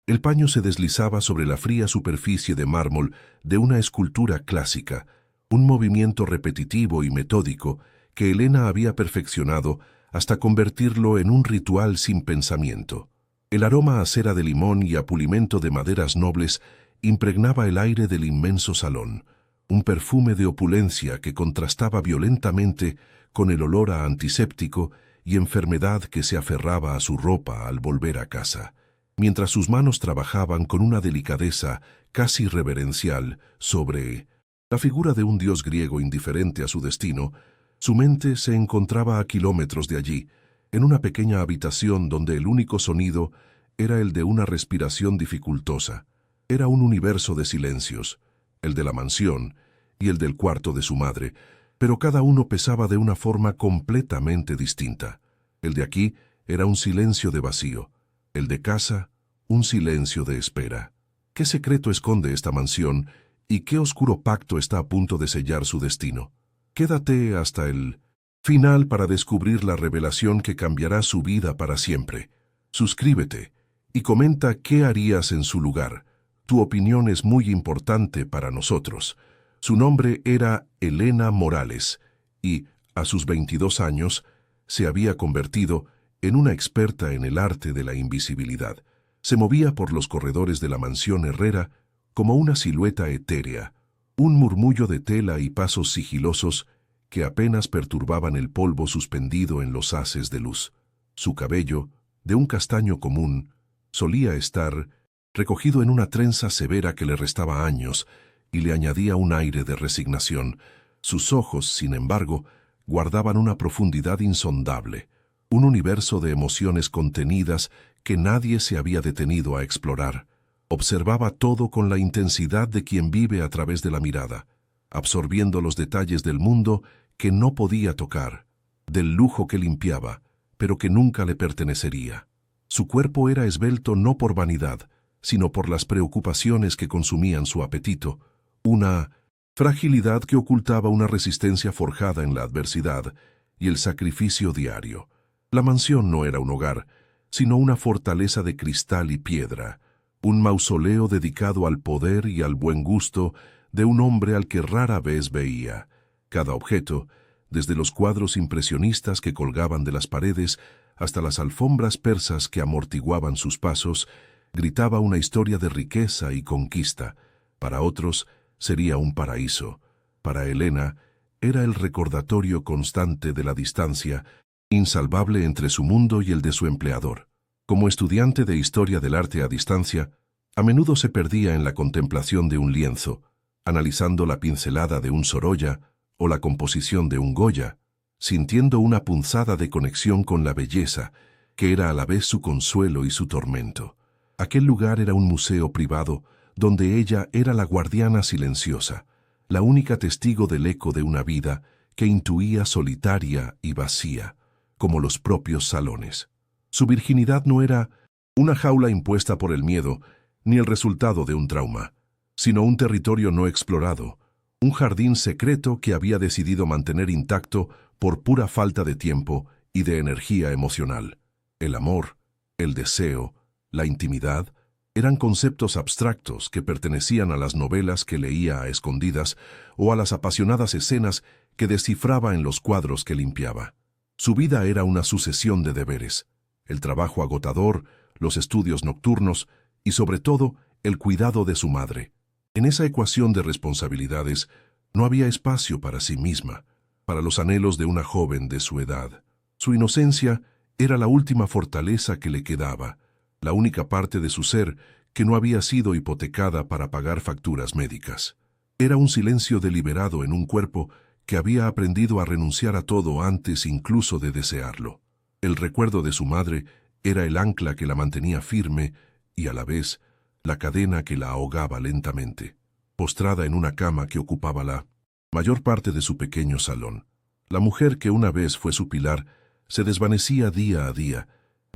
El paño se deslizaba sobre la fría superficie de mármol de una escultura clásica, un movimiento repetitivo y metódico que Elena había perfeccionado hasta convertirlo en un ritual sin pensamiento. El aroma a cera de limón y a pulimento de maderas nobles impregnaba el aire del inmenso salón, un perfume de opulencia que contrastaba violentamente con el olor a antiséptico y enfermedad que se aferraba a su ropa al volver a casa. Mientras sus manos trabajaban con una delicadeza casi reverencial sobre la figura de un dios griego indiferente a su destino, su mente se encontraba a kilómetros de allí, en una pequeña habitación donde el único sonido era el de una respiración dificultosa. Era un universo de silencios, el de la mansión y el del cuarto de su madre, pero cada uno pesaba de una forma completamente distinta. El de aquí era un silencio de vacío, el de casa, un silencio de espera. ¿Qué secreto esconde esta mansión y qué oscuro pacto está a punto de sellar su destino? Quédate hasta el final para descubrir la revelación que cambiará su vida para siempre. Suscríbete y comenta qué harías en su lugar. Tu opinión es muy importante para nosotros. Su nombre era Elena Morales y, a sus 22 años, se había convertido en una experta en el arte de la invisibilidad. Se movía por los corredores de la mansión Herrera como una silueta etérea, un murmullo de tela y pasos sigilosos que apenas perturbaban el polvo suspendido en los haces de luz. Su cabello, de un castaño común, solía estar recogido en una trenza severa que le restaba años y le añadía un aire de resignación. Sus ojos, sin embargo, guardaban una profundidad insondable, un universo de emociones contenidas que nadie se había detenido a explorar. Observaba todo con la intensidad de quien vive a través de la mirada, absorbiendo los detalles del mundo que no podía tocar, del lujo que limpiaba, pero que nunca le pertenecería. Su cuerpo era esbelto no por vanidad, sino por las preocupaciones que consumían su apetito, una fragilidad que ocultaba una resistencia forjada en la adversidad y el sacrificio diario. La mansión no era un hogar, sino una fortaleza de cristal y piedra, un mausoleo dedicado al poder y al buen gusto de un hombre al que rara vez veía. Cada objeto, desde los cuadros impresionistas que colgaban de las paredes hasta las alfombras persas que amortiguaban sus pasos, gritaba una historia de riqueza y conquista. Para otros sería un paraíso. Para Elena era el recordatorio constante de la distancia, insalvable entre su mundo y el de su empleador. Como estudiante de historia del arte a distancia, a menudo se perdía en la contemplación de un lienzo, analizando la pincelada de un Sorolla o la composición de un Goya, sintiendo una punzada de conexión con la belleza, que era a la vez su consuelo y su tormento. Aquel lugar era un museo privado, donde ella era la guardiana silenciosa, la única testigo del eco de una vida que intuía solitaria y vacía, como los propios salones. Su virginidad no era una jaula impuesta por el miedo, ni el resultado de un trauma, sino un territorio no explorado, un jardín secreto que había decidido mantener intacto por pura falta de tiempo y de energía emocional. El amor, el deseo, la intimidad, eran conceptos abstractos que pertenecían a las novelas que leía a escondidas o a las apasionadas escenas que descifraba en los cuadros que limpiaba. Su vida era una sucesión de deberes, el trabajo agotador, los estudios nocturnos y, sobre todo, el cuidado de su madre. En esa ecuación de responsabilidades no había espacio para sí misma, para los anhelos de una joven de su edad. Su inocencia era la última fortaleza que le quedaba, la única parte de su ser que no había sido hipotecada para pagar facturas médicas. Era un silencio deliberado en un cuerpo que había aprendido a renunciar a todo antes incluso de desearlo. El recuerdo de su madre era el ancla que la mantenía firme y, a la vez, la cadena que la ahogaba lentamente, postrada en una cama que ocupaba la mayor parte de su pequeño salón. La mujer que una vez fue su pilar se desvanecía día a día,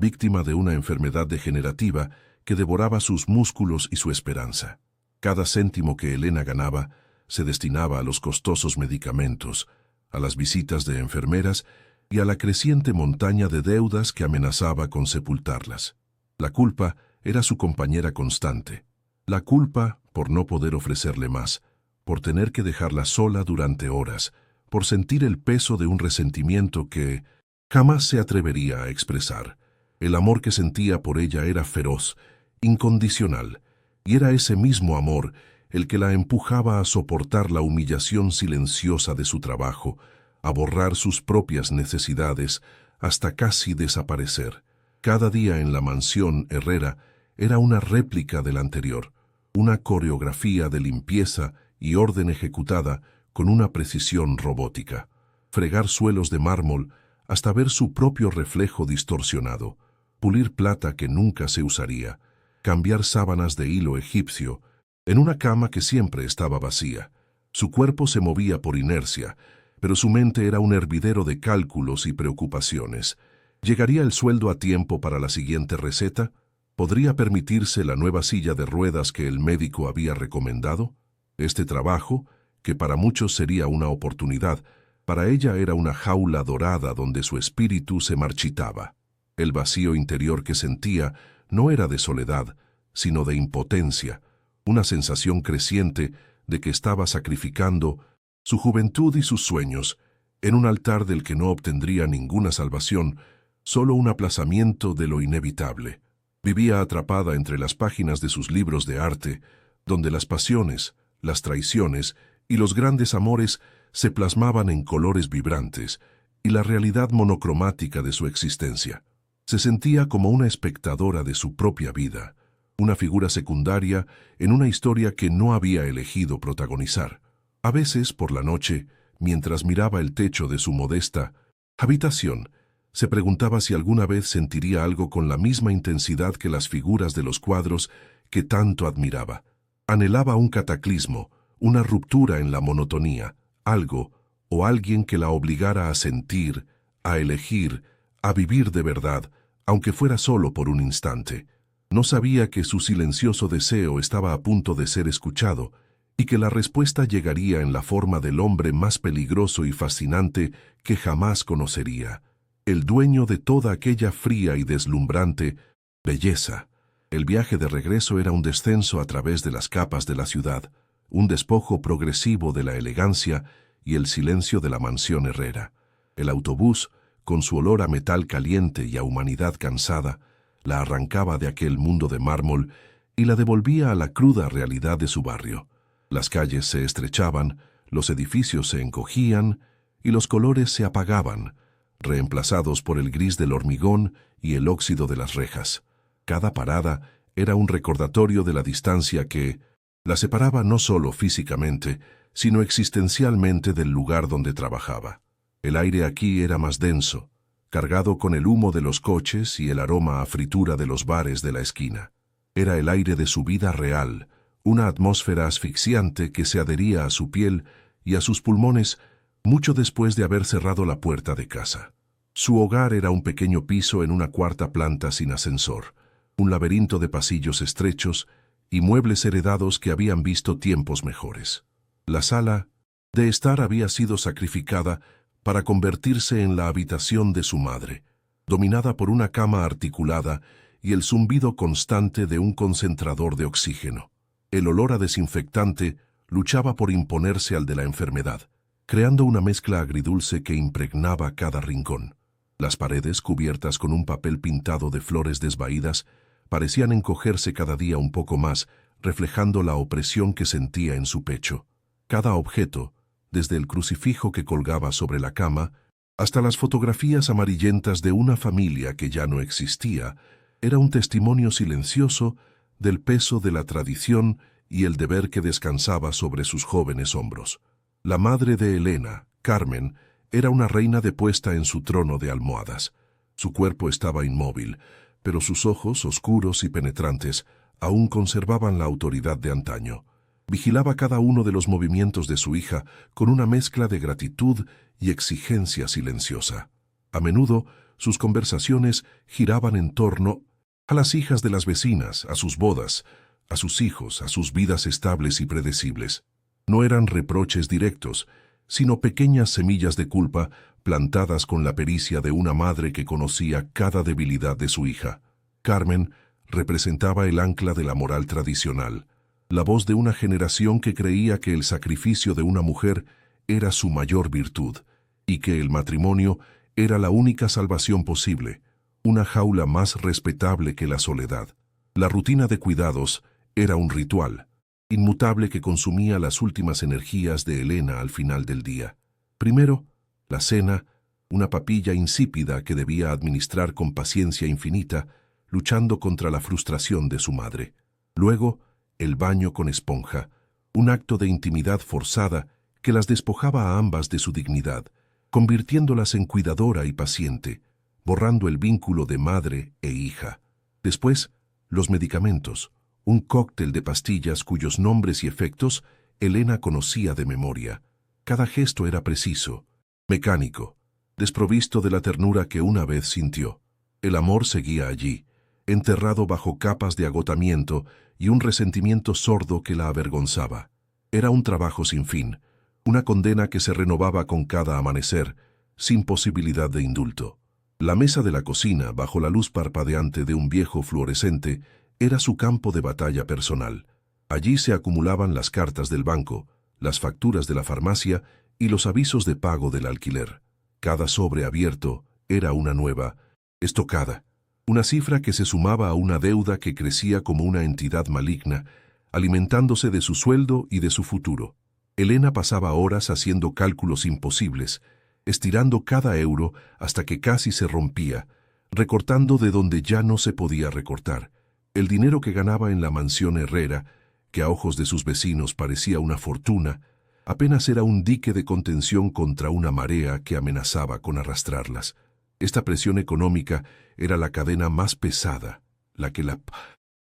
víctima de una enfermedad degenerativa que devoraba sus músculos y su esperanza. Cada céntimo que Elena ganaba se destinaba a los costosos medicamentos, a las visitas de enfermeras y a la creciente montaña de deudas que amenazaba con sepultarlas. La culpa era su compañera constante. La culpa por no poder ofrecerle más, por tener que dejarla sola durante horas, por sentir el peso de un resentimiento que jamás se atrevería a expresar. El amor que sentía por ella era feroz, incondicional, y era ese mismo amor el que la empujaba a soportar la humillación silenciosa de su trabajo, a borrar sus propias necesidades hasta casi desaparecer. Cada día en la mansión Herrera era una réplica del anterior, una coreografía de limpieza y orden ejecutada con una precisión robótica. Fregar suelos de mármol hasta ver su propio reflejo distorsionado, pulir plata que nunca se usaría, cambiar sábanas de hilo egipcio en una cama que siempre estaba vacía. Su cuerpo se movía por inercia, pero su mente era un hervidero de cálculos y preocupaciones. ¿Llegaría el sueldo a tiempo para la siguiente receta? ¿Podría permitirse la nueva silla de ruedas que el médico había recomendado? Este trabajo, que para muchos sería una oportunidad, para ella era una jaula dorada donde su espíritu se marchitaba. El vacío interior que sentía no era de soledad, sino de impotencia, una sensación creciente de que estaba sacrificando su juventud y sus sueños en un altar del que no obtendría ninguna salvación, solo un aplazamiento de lo inevitable. Vivía atrapada entre las páginas de sus libros de arte, donde las pasiones, las traiciones y los grandes amores se plasmaban en colores vibrantes y la realidad monocromática de su existencia. Se sentía como una espectadora de su propia vida, una figura secundaria en una historia que no había elegido protagonizar. A veces, por la noche, mientras miraba el techo de su modesta habitación, se preguntaba si alguna vez sentiría algo con la misma intensidad que las figuras de los cuadros que tanto admiraba. Anhelaba un cataclismo, una ruptura en la monotonía, algo o alguien que la obligara a sentir, a elegir, a vivir de verdad, aunque fuera solo por un instante. No sabía que su silencioso deseo estaba a punto de ser escuchado y que la respuesta llegaría en la forma del hombre más peligroso y fascinante que jamás conocería, el dueño de toda aquella fría y deslumbrante belleza. El viaje de regreso era un descenso a través de las capas de la ciudad, un despojo progresivo de la elegancia y el silencio de la mansión Herrera. El autobús, con su olor a metal caliente y a humanidad cansada, la arrancaba de aquel mundo de mármol y la devolvía a la cruda realidad de su barrio. Las calles se estrechaban, los edificios se encogían y los colores se apagaban, reemplazados por el gris del hormigón y el óxido de las rejas. Cada parada era un recordatorio de la distancia que la separaba no solo físicamente, sino existencialmente del lugar donde trabajaba. El aire aquí era más denso, cargado con el humo de los coches y el aroma a fritura de los bares de la esquina. Era el aire de su vida real, una atmósfera asfixiante que se adhería a su piel y a sus pulmones mucho después de haber cerrado la puerta de casa. Su hogar era un pequeño piso en una cuarta planta sin ascensor, un laberinto de pasillos estrechos y muebles heredados que habían visto tiempos mejores. La sala de estar había sido sacrificada para convertirse en la habitación de su madre, dominada por una cama articulada y el zumbido constante de un concentrador de oxígeno. El olor a desinfectante luchaba por imponerse al de la enfermedad, creando una mezcla agridulce que impregnaba cada rincón. Las paredes, cubiertas con un papel pintado de flores desvaídas, parecían encogerse cada día un poco más, reflejando la opresión que sentía en su pecho. Cada objeto, desde el crucifijo que colgaba sobre la cama, hasta las fotografías amarillentas de una familia que ya no existía, era un testimonio silencioso del peso de la tradición y el deber que descansaba sobre sus jóvenes hombros. La madre de Elena, Carmen, era una reina depuesta en su trono de almohadas. Su cuerpo estaba inmóvil, pero sus ojos, oscuros y penetrantes, aún conservaban la autoridad de antaño. Vigilaba cada uno de los movimientos de su hija con una mezcla de gratitud y exigencia silenciosa. A menudo, sus conversaciones giraban en torno a las hijas de las vecinas, a sus bodas, a sus hijos, a sus vidas estables y predecibles. No eran reproches directos, sino pequeñas semillas de culpa plantadas con la pericia de una madre que conocía cada debilidad de su hija. Carmen Representaba el ancla de la moral tradicional, la voz de una generación que creía que el sacrificio de una mujer era su mayor virtud y que el matrimonio era la única salvación posible, una jaula más respetable que la soledad. La rutina de cuidados era un ritual, inmutable que consumía las últimas energías de Elena al final del día. Primero, la cena, una papilla insípida que debía administrar con paciencia infinita, luchando contra la frustración de su madre. Luego, el baño con esponja, un acto de intimidad forzada que las despojaba a ambas de su dignidad, convirtiéndolas en cuidadora y paciente, borrando el vínculo de madre e hija. Después, los medicamentos, un cóctel de pastillas cuyos nombres y efectos Elena conocía de memoria. Cada gesto era preciso, mecánico, desprovisto de la ternura que una vez sintió. El amor seguía allí, enterrado bajo capas de agotamiento y un resentimiento sordo que la avergonzaba. Era un trabajo sin fin, una condena que se renovaba con cada amanecer, sin posibilidad de indulto. La mesa de la cocina, bajo la luz parpadeante de un viejo fluorescente, era su campo de batalla personal. Allí se acumulaban las cartas del banco, las facturas de la farmacia y los avisos de pago del alquiler. Cada sobre abierto era una nueva estocada, una cifra que se sumaba a una deuda que crecía como una entidad maligna, alimentándose de su sueldo y de su futuro. Elena pasaba horas haciendo cálculos imposibles, estirando cada euro hasta que casi se rompía, recortando de donde ya no se podía recortar. El dinero que ganaba en la mansión Herrera, que a ojos de sus vecinos parecía una fortuna, apenas era un dique de contención contra una marea que amenazaba con arrastrarlas. Esta presión económica era la cadena más pesada, la que la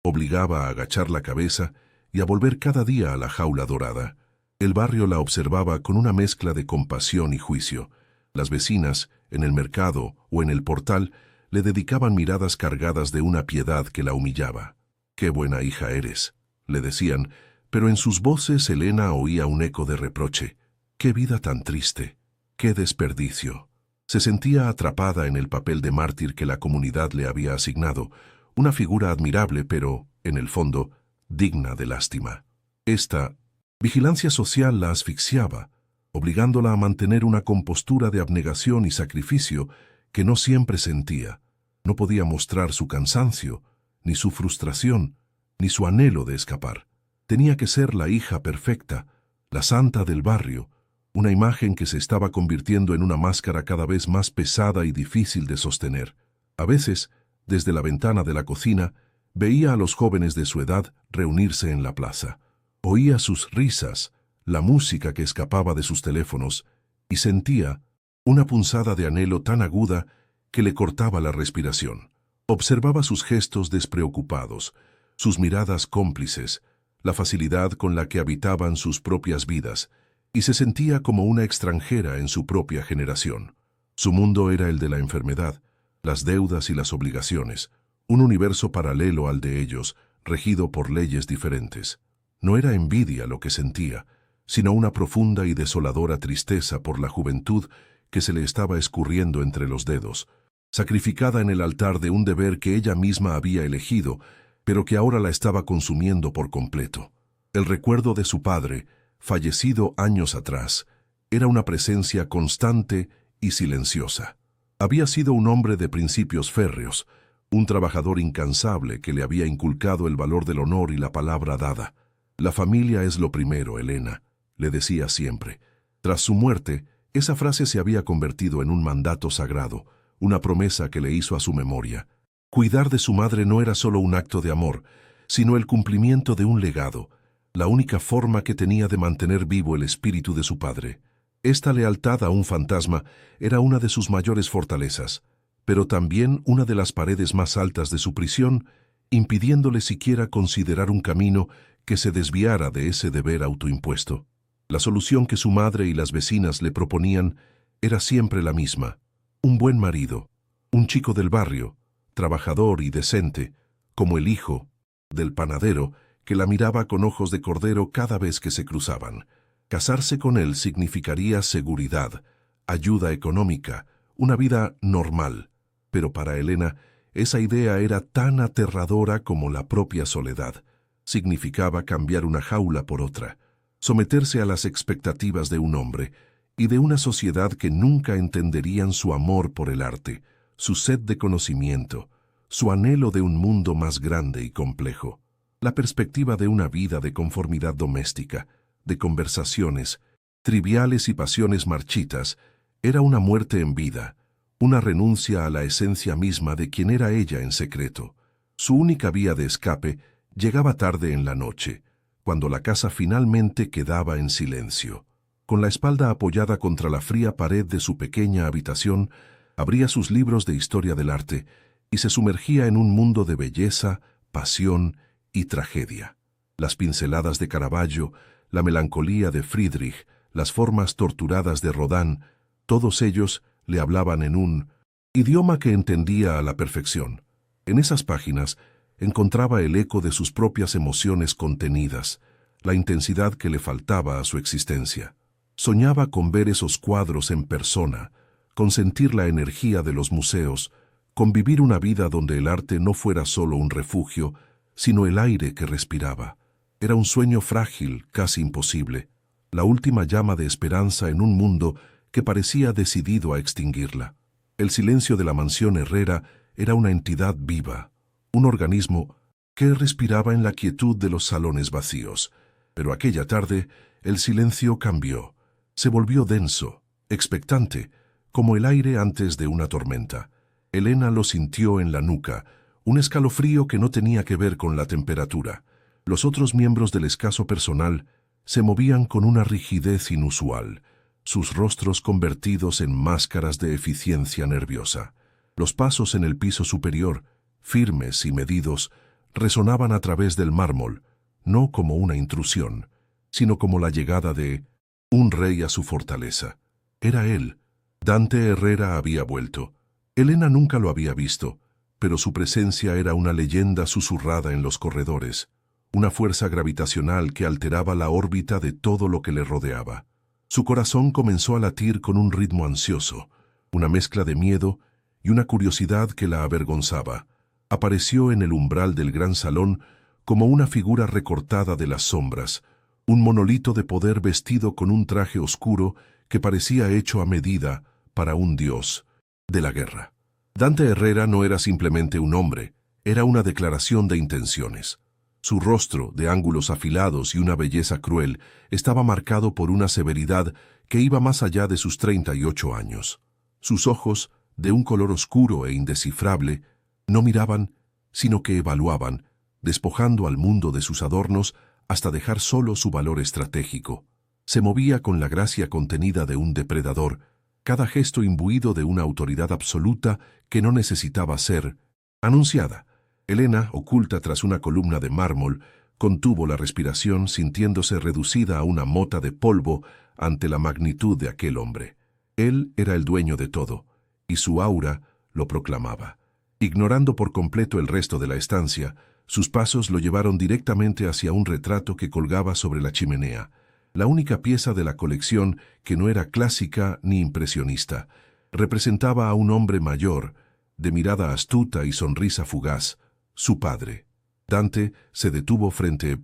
obligaba a agachar la cabeza y a volver cada día a la jaula dorada. El barrio la observaba con una mezcla de compasión y juicio. Las vecinas, en el mercado o en el portal, le dedicaban miradas cargadas de una piedad que la humillaba. «Qué buena hija eres», le decían, pero en sus voces Elena oía un eco de reproche. «Qué vida tan triste, qué desperdicio». Se sentía atrapada en el papel de mártir que la comunidad le había asignado, una figura admirable pero, en el fondo, digna de lástima. Esta vigilancia social la asfixiaba, obligándola a mantener una compostura de abnegación y sacrificio que no siempre sentía. No podía mostrar su cansancio, ni su frustración, ni su anhelo de escapar. Tenía que ser la hija perfecta, la santa del barrio, una imagen que se estaba convirtiendo en una máscara cada vez más pesada y difícil de sostener. A veces, desde la ventana de la cocina, veía a los jóvenes de su edad reunirse en la plaza. Oía sus risas, la música que escapaba de sus teléfonos, y sentía una punzada de anhelo tan aguda que le cortaba la respiración. Observaba sus gestos despreocupados, sus miradas cómplices, la facilidad con la que habitaban sus propias vidas, y se sentía como una extranjera en su propia generación. Su mundo era el de la enfermedad, las deudas y las obligaciones, un universo paralelo al de ellos, regido por leyes diferentes. No era envidia lo que sentía, sino una profunda y desoladora tristeza por la juventud que se le estaba escurriendo entre los dedos, sacrificada en el altar de un deber que ella misma había elegido, pero que ahora la estaba consumiendo por completo. El recuerdo de su padre, fallecido años atrás, era una presencia constante y silenciosa. Había sido un hombre de principios férreos, un trabajador incansable que le había inculcado el valor del honor y la palabra dada. «La familia es lo primero, Elena», le decía siempre. Tras su muerte, esa frase se había convertido en un mandato sagrado, una promesa que le hizo a su memoria. Cuidar de su madre no era solo un acto de amor, sino el cumplimiento de un legado, la única forma que tenía de mantener vivo el espíritu de su padre. Esta lealtad a un fantasma era una de sus mayores fortalezas, pero también una de las paredes más altas de su prisión, impidiéndole siquiera considerar un camino que se desviara de ese deber autoimpuesto. La solución que su madre y las vecinas le proponían era siempre la misma: un buen marido, un chico del barrio, trabajador y decente, como el hijo del panadero que la miraba con ojos de cordero cada vez que se cruzaban. Casarse con él significaría seguridad, ayuda económica, una vida normal, pero para Elena Esa idea era tan aterradora como la propia soledad. Significaba cambiar una jaula por otra, someterse a las expectativas de un hombre y de una sociedad que nunca entenderían su amor por el arte, su sed de conocimiento, su anhelo de un mundo más grande y complejo. La perspectiva de una vida de conformidad doméstica, de conversaciones, triviales y pasiones marchitas, era una muerte en vida, una renuncia a la esencia misma de quien era ella en secreto. Su única vía de escape llegaba tarde en la noche, cuando la casa finalmente quedaba en silencio. Con la espalda apoyada contra la fría pared de su pequeña habitación, abría sus libros de historia del arte y se sumergía en un mundo de belleza, pasión y tragedia. Las pinceladas de Caravaggio, la melancolía de Friedrich, las formas torturadas de Rodin, todos ellos le hablaban en un idioma que entendía a la perfección. En esas páginas encontraba el eco de sus propias emociones contenidas, la intensidad que le faltaba a su existencia. Soñaba con ver esos cuadros en persona, con sentir la energía de los museos, con vivir una vida donde el arte no fuera solo un refugio, sino el aire que respiraba. Era un sueño frágil, casi imposible, la última llama de esperanza en un mundo que parecía decidido a extinguirla. El silencio de la mansión Herrera era una entidad viva, un organismo que respiraba en la quietud de los salones vacíos. Pero aquella tarde el silencio cambió. Se volvió denso, expectante, como el aire antes de una tormenta. Elena lo sintió en la nuca, un escalofrío que no tenía que ver con la temperatura. Los otros miembros del escaso personal se movían con una rigidez inusual, sus rostros convertidos en máscaras de eficiencia nerviosa. Los pasos en el piso superior, firmes y medidos, resonaban a través del mármol, no como una intrusión, sino como la llegada de un rey a su fortaleza. Era él. Dante Herrera había vuelto. Elena nunca lo había visto, pero su presencia era una leyenda susurrada en los corredores, una fuerza gravitacional que alteraba la órbita de todo lo que le rodeaba. Su corazón comenzó a latir con un ritmo ansioso, una mezcla de miedo y una curiosidad que la avergonzaba. Apareció en el umbral del gran salón como una figura recortada de las sombras, un monolito de poder vestido con un traje oscuro que parecía hecho a medida para un dios de la guerra. Dante Herrera no era simplemente un hombre, era una declaración de intenciones. Su rostro, de ángulos afilados y una belleza cruel, estaba marcado por una severidad que iba más allá de sus 38 años. Sus ojos, de un color oscuro e indescifrable, no miraban, sino que evaluaban, despojando al mundo de sus adornos hasta dejar solo su valor estratégico. Se movía con la gracia contenida de un depredador, cada gesto imbuido de una autoridad absoluta que no necesitaba ser anunciada. Elena, oculta tras una columna de mármol, contuvo la respiración sintiéndose reducida a una mota de polvo ante la magnitud de aquel hombre. Él era el dueño de todo, y su aura lo proclamaba. Ignorando por completo el resto de la estancia, sus pasos lo llevaron directamente hacia un retrato que colgaba sobre la chimenea, la única pieza de la colección que no era clásica ni impresionista. Representaba a un hombre mayor, de mirada astuta y sonrisa fugaz, su padre. Dante se detuvo frente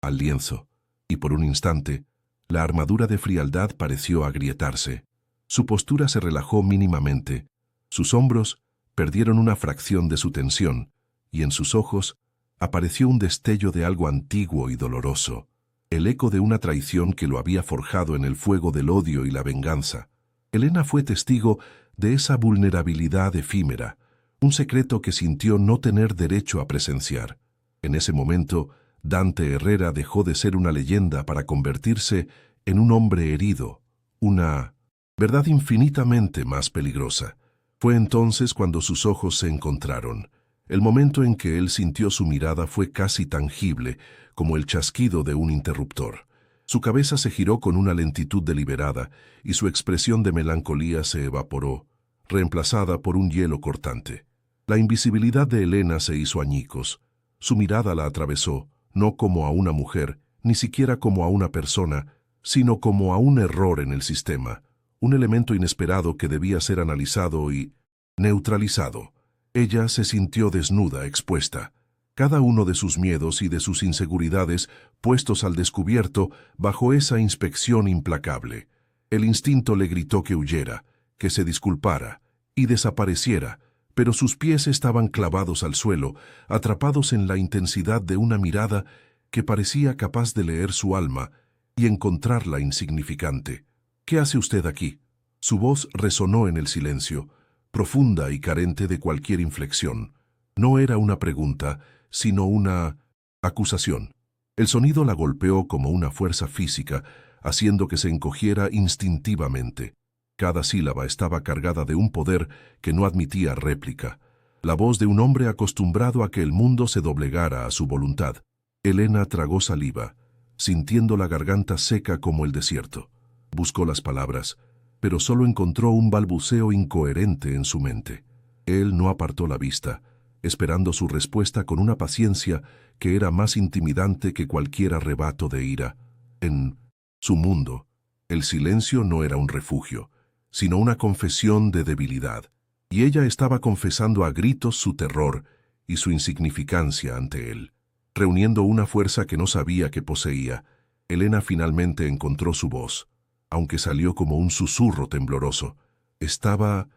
al lienzo, y por un instante, la armadura de frialdad pareció agrietarse. Su postura se relajó mínimamente, sus hombros perdieron una fracción de su tensión, y en sus ojos apareció un destello de algo antiguo y doloroso, el eco de una traición que lo había forjado en el fuego del odio y la venganza. Elena fue testigo de esa vulnerabilidad efímera, un secreto que sintió no tener derecho a presenciar. En ese momento, Dante Herrera dejó de ser una leyenda para convertirse en un hombre herido, una verdad infinitamente más peligrosa. Fue entonces cuando sus ojos se encontraron. El momento en que él sintió su mirada fue casi tangible, como el chasquido de un interruptor. Su cabeza se giró con una lentitud deliberada y su expresión de melancolía se evaporó, reemplazada por un hielo cortante. La invisibilidad de Elena se hizo añicos. Su mirada la atravesó, no como a una mujer, ni siquiera como a una persona, sino como a un error en el sistema, un elemento inesperado que debía ser analizado y neutralizado. Ella se sintió desnuda, expuesta. Cada uno de sus miedos y de sus inseguridades puestos al descubierto bajo esa inspección implacable. El instinto le gritó que huyera, que se disculpara y desapareciera, pero sus pies estaban clavados al suelo, atrapados en la intensidad de una mirada que parecía capaz de leer su alma y encontrarla insignificante. «¿Qué hace usted aquí?». Su voz resonó en el silencio, profunda y carente de cualquier inflexión. No era una pregunta, sino una acusación. El sonido la golpeó como una fuerza física, haciendo que se encogiera instintivamente. Cada sílaba estaba cargada de un poder que no admitía réplica. La voz de un hombre acostumbrado a que el mundo se doblegara a su voluntad. Elena tragó saliva, sintiendo la garganta seca como el desierto. Buscó las palabras, pero solo encontró un balbuceo incoherente en su mente. Él no apartó la vista, esperando su respuesta con una paciencia que era más intimidante que cualquier arrebato de ira. En su mundo, el silencio no era un refugio, sino una confesión de debilidad, y ella estaba confesando a gritos su terror y su insignificancia ante él. Reuniendo una fuerza que no sabía que poseía, Elena finalmente encontró su voz, aunque salió como un susurro tembloroso. Estaba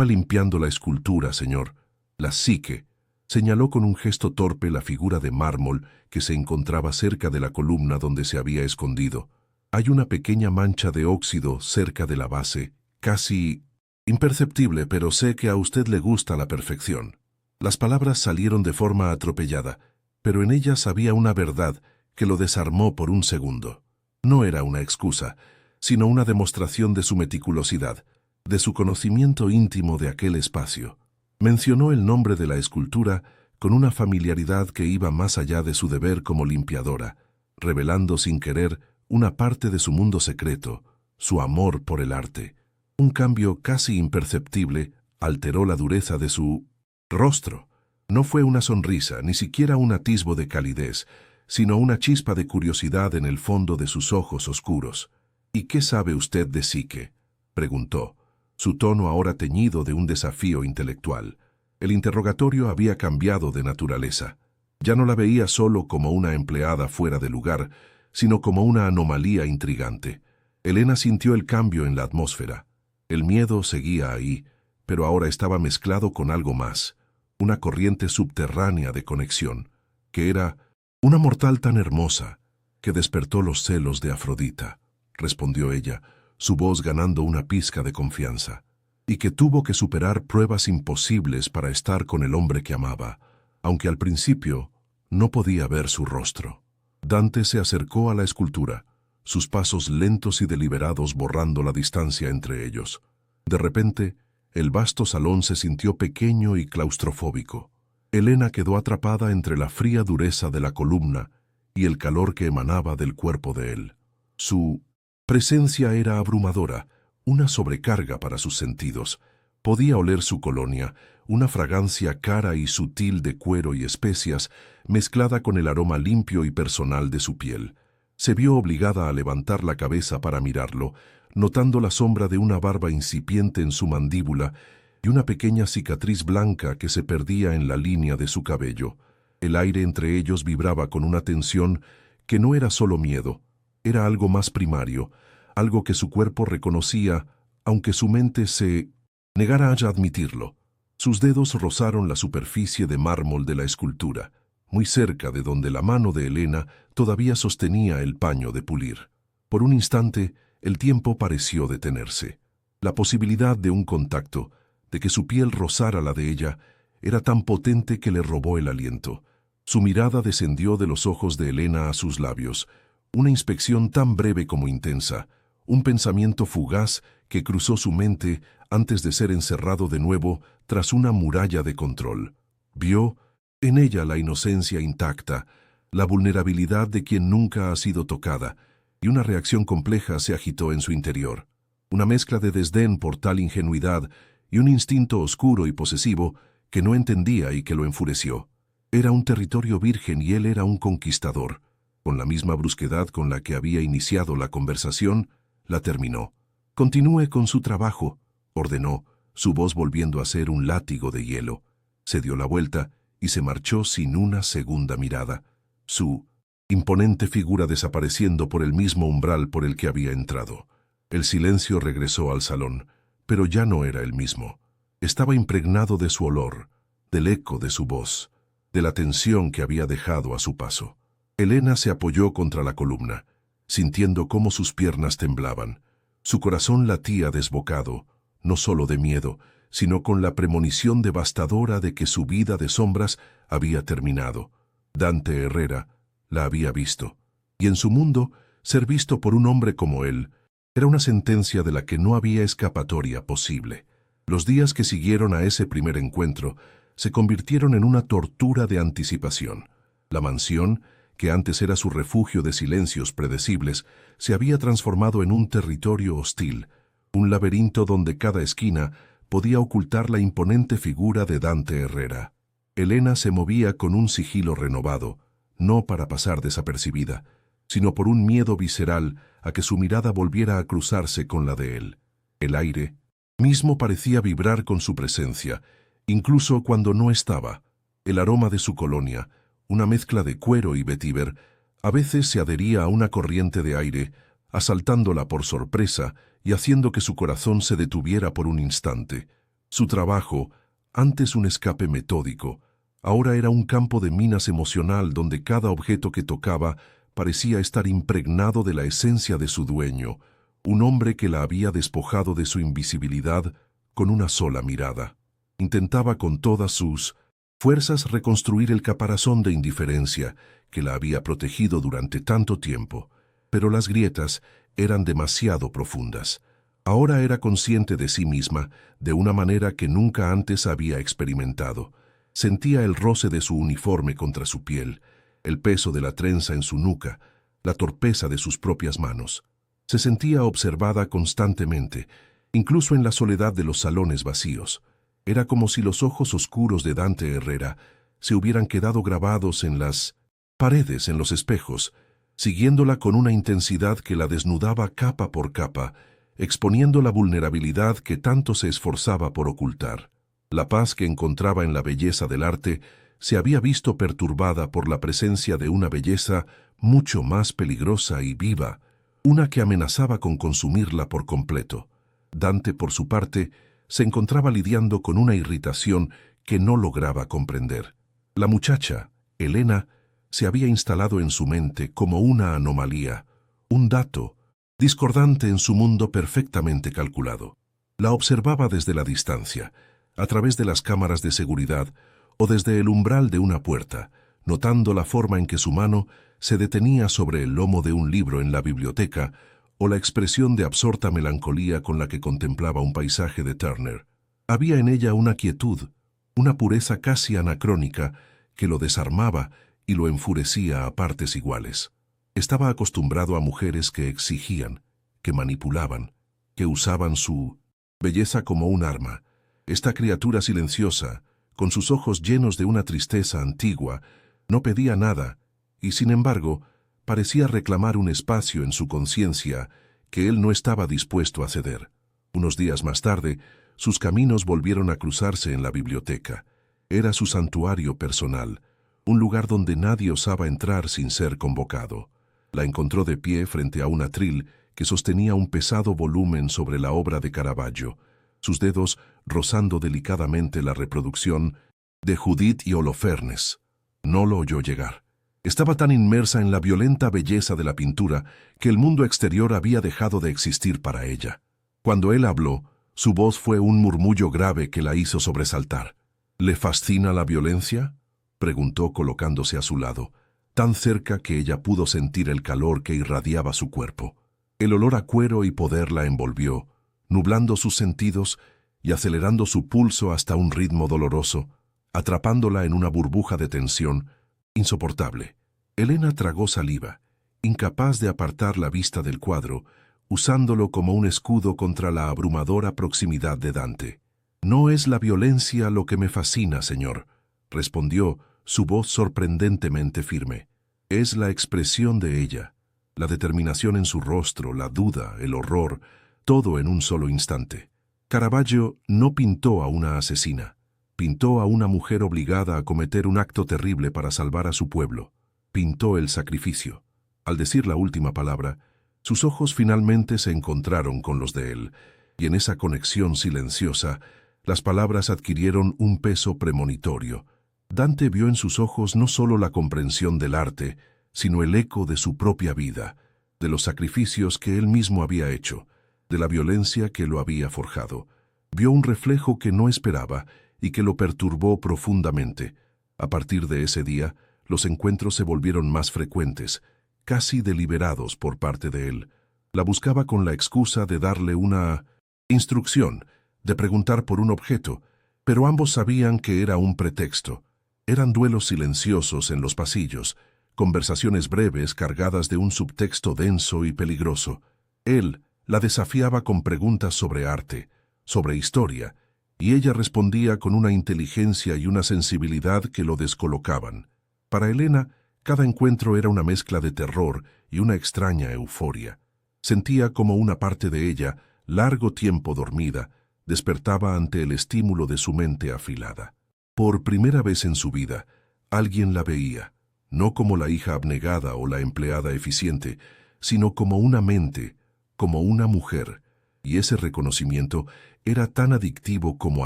limpiando la escultura, señor. La psique. Señaló con un gesto torpe la figura de mármol que se encontraba cerca de la columna donde se había escondido. Hay una pequeña mancha de óxido cerca de la base, casi imperceptible, pero sé que a usted le gusta la perfección. Las palabras salieron de forma atropellada, pero en ellas había una verdad que lo desarmó por un segundo. No era una excusa, sino una demostración de su meticulosidad, de su conocimiento íntimo de aquel espacio. Mencionó el nombre de la escultura con una familiaridad que iba más allá de su deber como limpiadora, revelando sin querer una parte de su mundo secreto, su amor por el arte. Un cambio casi imperceptible alteró la dureza de su rostro. No fue una sonrisa, ni siquiera un atisbo de calidez, sino una chispa de curiosidad en el fondo de sus ojos oscuros. «¿Y qué sabe usted de psique?», preguntó, su tono ahora teñido de un desafío intelectual. El interrogatorio había cambiado de naturaleza. Ya no la veía solo como una empleada fuera de lugar, sino como una anomalía intrigante. Elena sintió el cambio en la atmósfera. El miedo seguía ahí, pero ahora estaba mezclado con algo más, una corriente subterránea de conexión, que era una mortal tan hermosa que despertó los celos de Afrodita, respondió ella, su voz ganando una pizca de confianza, y que tuvo que superar pruebas imposibles para estar con el hombre que amaba, aunque al principio no podía ver su rostro. Dante se acercó a la escultura, sus pasos lentos y deliberados borrando la distancia entre ellos. De repente, el vasto salón se sintió pequeño y claustrofóbico. Elena quedó atrapada entre la fría dureza de la columna y el calor que emanaba del cuerpo de él. Su presencia era abrumadora, una sobrecarga para sus sentidos. Podía oler su colonia, una fragancia cara y sutil de cuero y especias, mezclada con el aroma limpio y personal de su piel. Se vio obligada a levantar la cabeza para mirarlo, notando la sombra de una barba incipiente en su mandíbula y una pequeña cicatriz blanca que se perdía en la línea de su cabello. El aire entre ellos vibraba con una tensión que no era solo miedo, era algo más primario, algo que su cuerpo reconocía, aunque su mente se negara a admitirlo. Sus dedos rozaron la superficie de mármol de la escultura, muy cerca de donde la mano de Elena todavía sostenía el paño de pulir. Por un instante, el tiempo pareció detenerse. La posibilidad de un contacto, de que su piel rozara la de ella, era tan potente que le robó el aliento. Su mirada descendió de los ojos de Elena a sus labios, una inspección tan breve como intensa, un pensamiento fugaz que cruzó su mente antes de ser encerrado de nuevo tras una muralla de control. Vio en ella la inocencia intacta, la vulnerabilidad de quien nunca ha sido tocada, y una reacción compleja se agitó en su interior. Una mezcla de desdén por tal ingenuidad y un instinto oscuro y posesivo que no entendía y que lo enfureció. Era un territorio virgen y él era un conquistador. Con la misma brusquedad con la que había iniciado la conversación, la terminó. «Continúe con su trabajo», ordenó, su voz volviendo a ser un látigo de hielo. Se dio la vuelta y se marchó sin una segunda mirada, su imponente figura desapareciendo por el mismo umbral por el que había entrado. El silencio regresó al salón, pero ya no era el mismo. Estaba impregnado de su olor, del eco de su voz, de la tensión que había dejado a su paso. Elena se apoyó contra la columna, sintiendo cómo sus piernas temblaban. Su corazón latía desbocado, no solo de miedo, sino con la premonición devastadora de que su vida de sombras había terminado. Dante Herrera la había visto, y en su mundo, ser visto por un hombre como él era una sentencia de la que no había escapatoria posible. Los días que siguieron a ese primer encuentro se convirtieron en una tortura de anticipación. La mansión, que antes era su refugio de silencios predecibles, se había transformado en un territorio hostil, un laberinto donde cada esquina podía ocultar la imponente figura de Dante Herrera. Elena se movía con un sigilo renovado, no para pasar desapercibida, sino por un miedo visceral a que su mirada volviera a cruzarse con la de él. El aire mismo parecía vibrar con su presencia, incluso cuando no estaba. El aroma de su colonia, una mezcla de cuero y vetiver, a veces se adhería a una corriente de aire, asaltándola por sorpresa y haciendo que su corazón se detuviera por un instante. Su trabajo, antes un escape metódico, ahora era un campo de minas emocional donde cada objeto que tocaba parecía estar impregnado de la esencia de su dueño, un hombre que la había despojado de su invisibilidad con una sola mirada. Intentaba con todas sus fuerzas reconstruir el caparazón de indiferencia que la había protegido durante tanto tiempo, pero las grietas eran demasiado profundas. Ahora era consciente de sí misma de una manera que nunca antes había experimentado. Sentía el roce de su uniforme contra su piel, el peso de la trenza en su nuca, la torpeza de sus propias manos. Se sentía observada constantemente, incluso en la soledad de los salones vacíos. Era como si los ojos oscuros de Dante Herrera se hubieran quedado grabados en las paredes, en los espejos, siguiéndola con una intensidad que la desnudaba capa por capa, exponiendo la vulnerabilidad que tanto se esforzaba por ocultar. La paz que encontraba en la belleza del arte se había visto perturbada por la presencia de una belleza mucho más peligrosa y viva, una que amenazaba con consumirla por completo. Dante, por su parte, se encontraba lidiando con una irritación que no lograba comprender. La muchacha, Elena, se había instalado en su mente como una anomalía, un dato, discordante en su mundo perfectamente calculado. La observaba desde la distancia, a través de las cámaras de seguridad o desde el umbral de una puerta, notando la forma en que su mano se detenía sobre el lomo de un libro en la biblioteca o la expresión de absorta melancolía con la que contemplaba un paisaje de Turner. Había en ella una quietud, una pureza casi anacrónica que lo desarmaba y lo enfurecía a partes iguales. Estaba acostumbrado a mujeres que exigían, que manipulaban, que usaban su belleza como un arma. Esta criatura silenciosa, con sus ojos llenos de una tristeza antigua, no pedía nada, y sin embargo, parecía reclamar un espacio en su conciencia que él no estaba dispuesto a ceder. Unos días más tarde, sus caminos volvieron a cruzarse en la biblioteca. Era su santuario personal, un lugar donde nadie osaba entrar sin ser convocado. La encontró de pie frente a un atril que sostenía un pesado volumen sobre la obra de Caravaggio, sus dedos rozando delicadamente la reproducción de Judith y Holofernes. No lo oyó llegar. Estaba tan inmersa en la violenta belleza de la pintura que el mundo exterior había dejado de existir para ella. Cuando él habló, su voz fue un murmullo grave que la hizo sobresaltar. ¿Le fascina la violencia?, preguntó colocándose a su lado, tan cerca que ella pudo sentir el calor que irradiaba su cuerpo. El olor a cuero y poder la envolvió, nublando sus sentidos y acelerando su pulso hasta un ritmo doloroso, atrapándola en una burbuja de tensión insoportable. Elena tragó saliva, incapaz de apartar la vista del cuadro, usándolo como un escudo contra la abrumadora proximidad de Dante. «No es la violencia lo que me fascina, señor», respondió, su voz sorprendentemente firme. «Es la expresión de ella, la determinación en su rostro, la duda, el horror, todo en un solo instante». Caravaggio no pintó a una asesina, Pintó a una mujer obligada a cometer un acto terrible para salvar a su pueblo. Pintó el sacrificio. Al decir la última palabra, sus ojos finalmente se encontraron con los de él, y en esa conexión silenciosa, las palabras adquirieron un peso premonitorio. Dante vio en sus ojos no solo la comprensión del arte, sino el eco de su propia vida, de los sacrificios que él mismo había hecho, de la violencia que lo había forjado. Vio un reflejo que no esperaba y que lo perturbó profundamente. A partir de ese día, los encuentros se volvieron más frecuentes, casi deliberados por parte de él. La buscaba con la excusa de darle una instrucción, de preguntar por un objeto, pero ambos sabían que era un pretexto. Eran duelos silenciosos en los pasillos, conversaciones breves cargadas de un subtexto denso y peligroso. Él la desafiaba con preguntas sobre arte, sobre historia, y ella respondía con una inteligencia y una sensibilidad que lo descolocaban. Para Elena, cada encuentro era una mezcla de terror y una extraña euforia. Sentía como una parte de ella, largo tiempo dormida, despertaba ante el estímulo de su mente afilada. Por primera vez en su vida, alguien la veía, no como la hija abnegada o la empleada eficiente, sino como una mente, como una mujer, y ese reconocimiento era tan adictivo como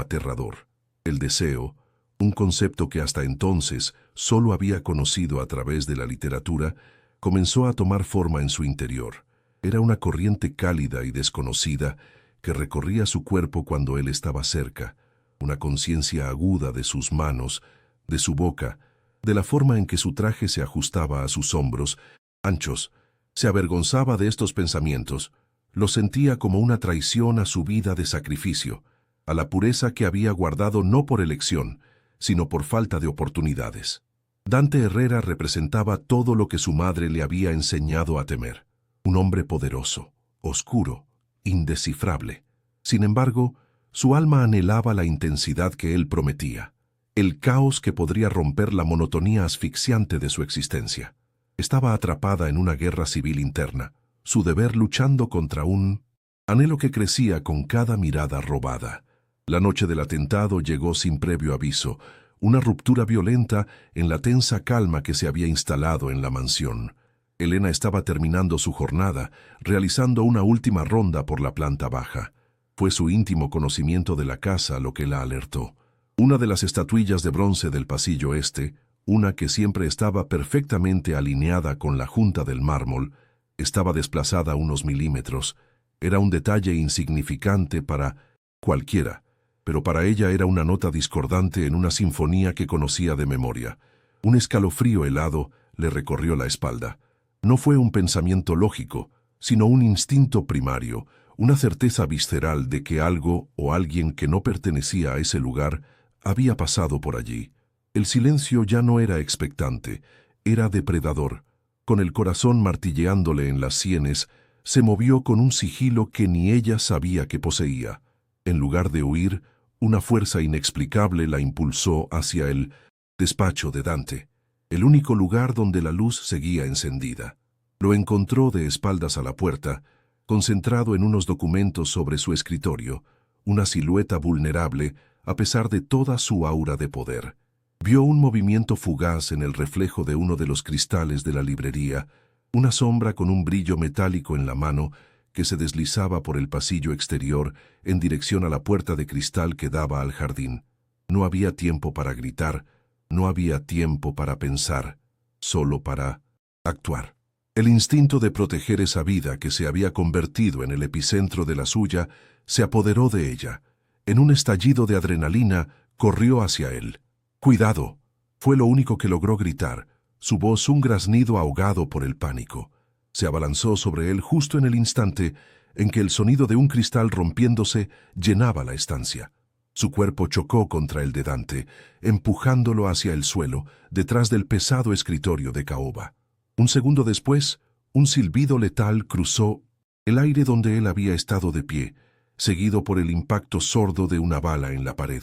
aterrador. El deseo, un concepto que hasta entonces solo había conocido a través de la literatura, comenzó a tomar forma en su interior. Era una corriente cálida y desconocida que recorría su cuerpo cuando él estaba cerca, una conciencia aguda de sus manos, de su boca, de la forma en que su traje se ajustaba a sus hombros anchos. Se avergonzaba de estos pensamientos. Los sentía como una traición a su vida de sacrificio, a la pureza que había guardado no por elección, sino por falta de oportunidades. Dante Herrera representaba todo lo que su madre le había enseñado a temer. Un hombre poderoso, oscuro, indescifrable. Sin embargo, su alma anhelaba la intensidad que él prometía, el caos que podría romper la monotonía asfixiante de su existencia. Estaba atrapada en una guerra civil interna, su deber luchando contra un anhelo que crecía con cada mirada robada. La noche del atentado llegó sin previo aviso, una ruptura violenta en la tensa calma que se había instalado en la mansión. Elena estaba terminando su jornada, realizando una última ronda por la planta baja. Fue su íntimo conocimiento de la casa lo que la alertó. Una de las estatuillas de bronce del pasillo este, una que siempre estaba perfectamente alineada con la junta del mármol, estaba desplazada unos milímetros. Era un detalle insignificante para cualquiera, pero para ella era una nota discordante en una sinfonía que conocía de memoria. Un escalofrío helado le recorrió la espalda. No fue un pensamiento lógico, sino un instinto primario, una certeza visceral de que algo o alguien que no pertenecía a ese lugar había pasado por allí. El silencio ya no era expectante, era depredador. Con el corazón martilleándole en las sienes, se movió con un sigilo que ni ella sabía que poseía. En lugar de huir, una fuerza inexplicable la impulsó hacia el despacho de Dante, el único lugar donde la luz seguía encendida. Lo encontró de espaldas a la puerta, concentrado en unos documentos sobre su escritorio, una silueta vulnerable a pesar de toda su aura de poder. Vio un movimiento fugaz en el reflejo de uno de los cristales de la librería, una sombra con un brillo metálico en la mano que se deslizaba por el pasillo exterior en dirección a la puerta de cristal que daba al jardín. No había tiempo para gritar, no había tiempo para pensar, solo para actuar. El instinto de proteger esa vida que se había convertido en el epicentro de la suya se apoderó de ella. En un estallido de adrenalina, corrió hacia él. «¡Cuidado!» fue lo único que logró gritar, su voz un graznido ahogado por el pánico. Se abalanzó sobre él justo en el instante en que el sonido de un cristal rompiéndose llenaba la estancia. Su cuerpo chocó contra el de Dante, empujándolo hacia el suelo, detrás del pesado escritorio de caoba. Un segundo después, un silbido letal cruzó el aire donde él había estado de pie, seguido por el impacto sordo de una bala en la pared.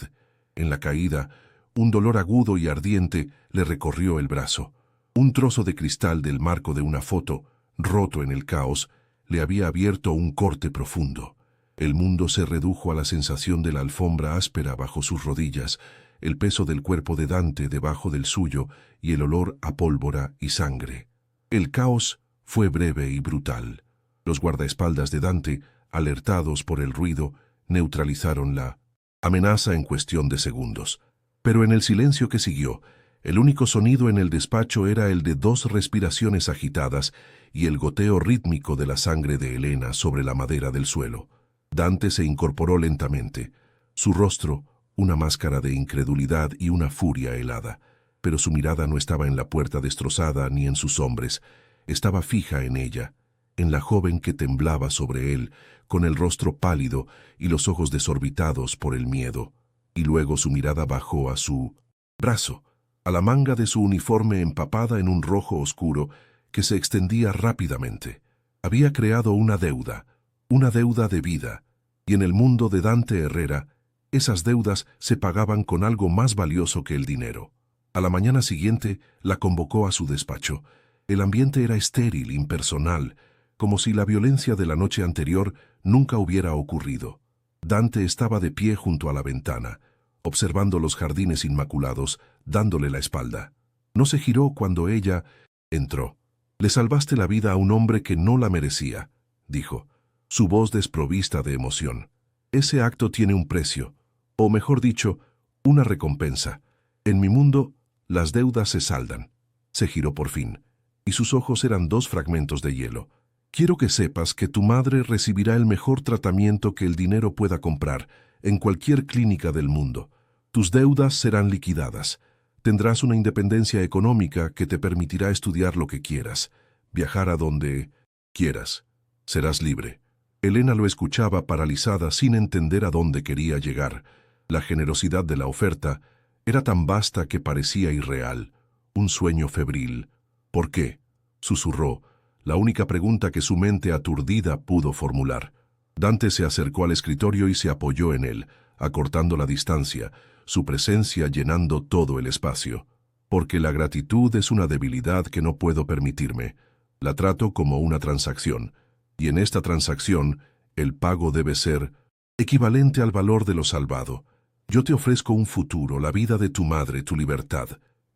En la caída, un dolor agudo y ardiente le recorrió el brazo. Un trozo de cristal del marco de una foto, roto en el caos, le había abierto un corte profundo. El mundo se redujo a la sensación de la alfombra áspera bajo sus rodillas, el peso del cuerpo de Dante debajo del suyo y el olor a pólvora y sangre. El caos fue breve y brutal. Los guardaespaldas de Dante, alertados por el ruido, neutralizaron la amenaza en cuestión de segundos. Pero en el silencio que siguió, el único sonido en el despacho era el de 2 respiraciones agitadas y el goteo rítmico de la sangre de Elena sobre la madera del suelo. Dante se incorporó lentamente. Su rostro, una máscara de incredulidad y una furia helada, pero su mirada no estaba en la puerta destrozada ni en sus hombres, estaba fija en ella, en la joven que temblaba sobre él, con el rostro pálido y los ojos desorbitados por el miedo. Y luego su mirada bajó a su brazo, a la manga de su uniforme empapada en un rojo oscuro que se extendía rápidamente. Había creado una deuda de vida, y en el mundo de Dante Herrera, esas deudas se pagaban con algo más valioso que el dinero. A la mañana siguiente la convocó a su despacho. El ambiente era estéril, impersonal, como si la violencia de la noche anterior nunca hubiera ocurrido. Dante estaba de pie junto a la ventana, observando los jardines inmaculados, dándole la espalda. No se giró cuando ella entró. «Le salvaste la vida a un hombre que no la merecía», dijo, su voz desprovista de emoción. «Ese acto tiene un precio, o mejor dicho, una recompensa. En mi mundo, las deudas se saldan». Se giró por fin, y sus ojos eran 2 fragmentos de hielo. «Quiero que sepas que tu madre recibirá el mejor tratamiento que el dinero pueda comprar en cualquier clínica del mundo. Tus deudas serán liquidadas. Tendrás una independencia económica que te permitirá estudiar lo que quieras, viajar a donde quieras. Serás libre». Elena lo escuchaba paralizada sin entender a dónde quería llegar. La generosidad de la oferta era tan vasta que parecía irreal, un sueño febril. «¿Por qué?», susurró, la única pregunta que su mente aturdida pudo formular. Dante se acercó al escritorio y se apoyó en él, acortando la distancia, su presencia llenando todo el espacio. «Porque la gratitud es una debilidad que no puedo permitirme. La trato como una transacción, y en esta transacción el pago debe ser equivalente al valor de lo salvado. Yo te ofrezco un futuro, la vida de tu madre, tu libertad».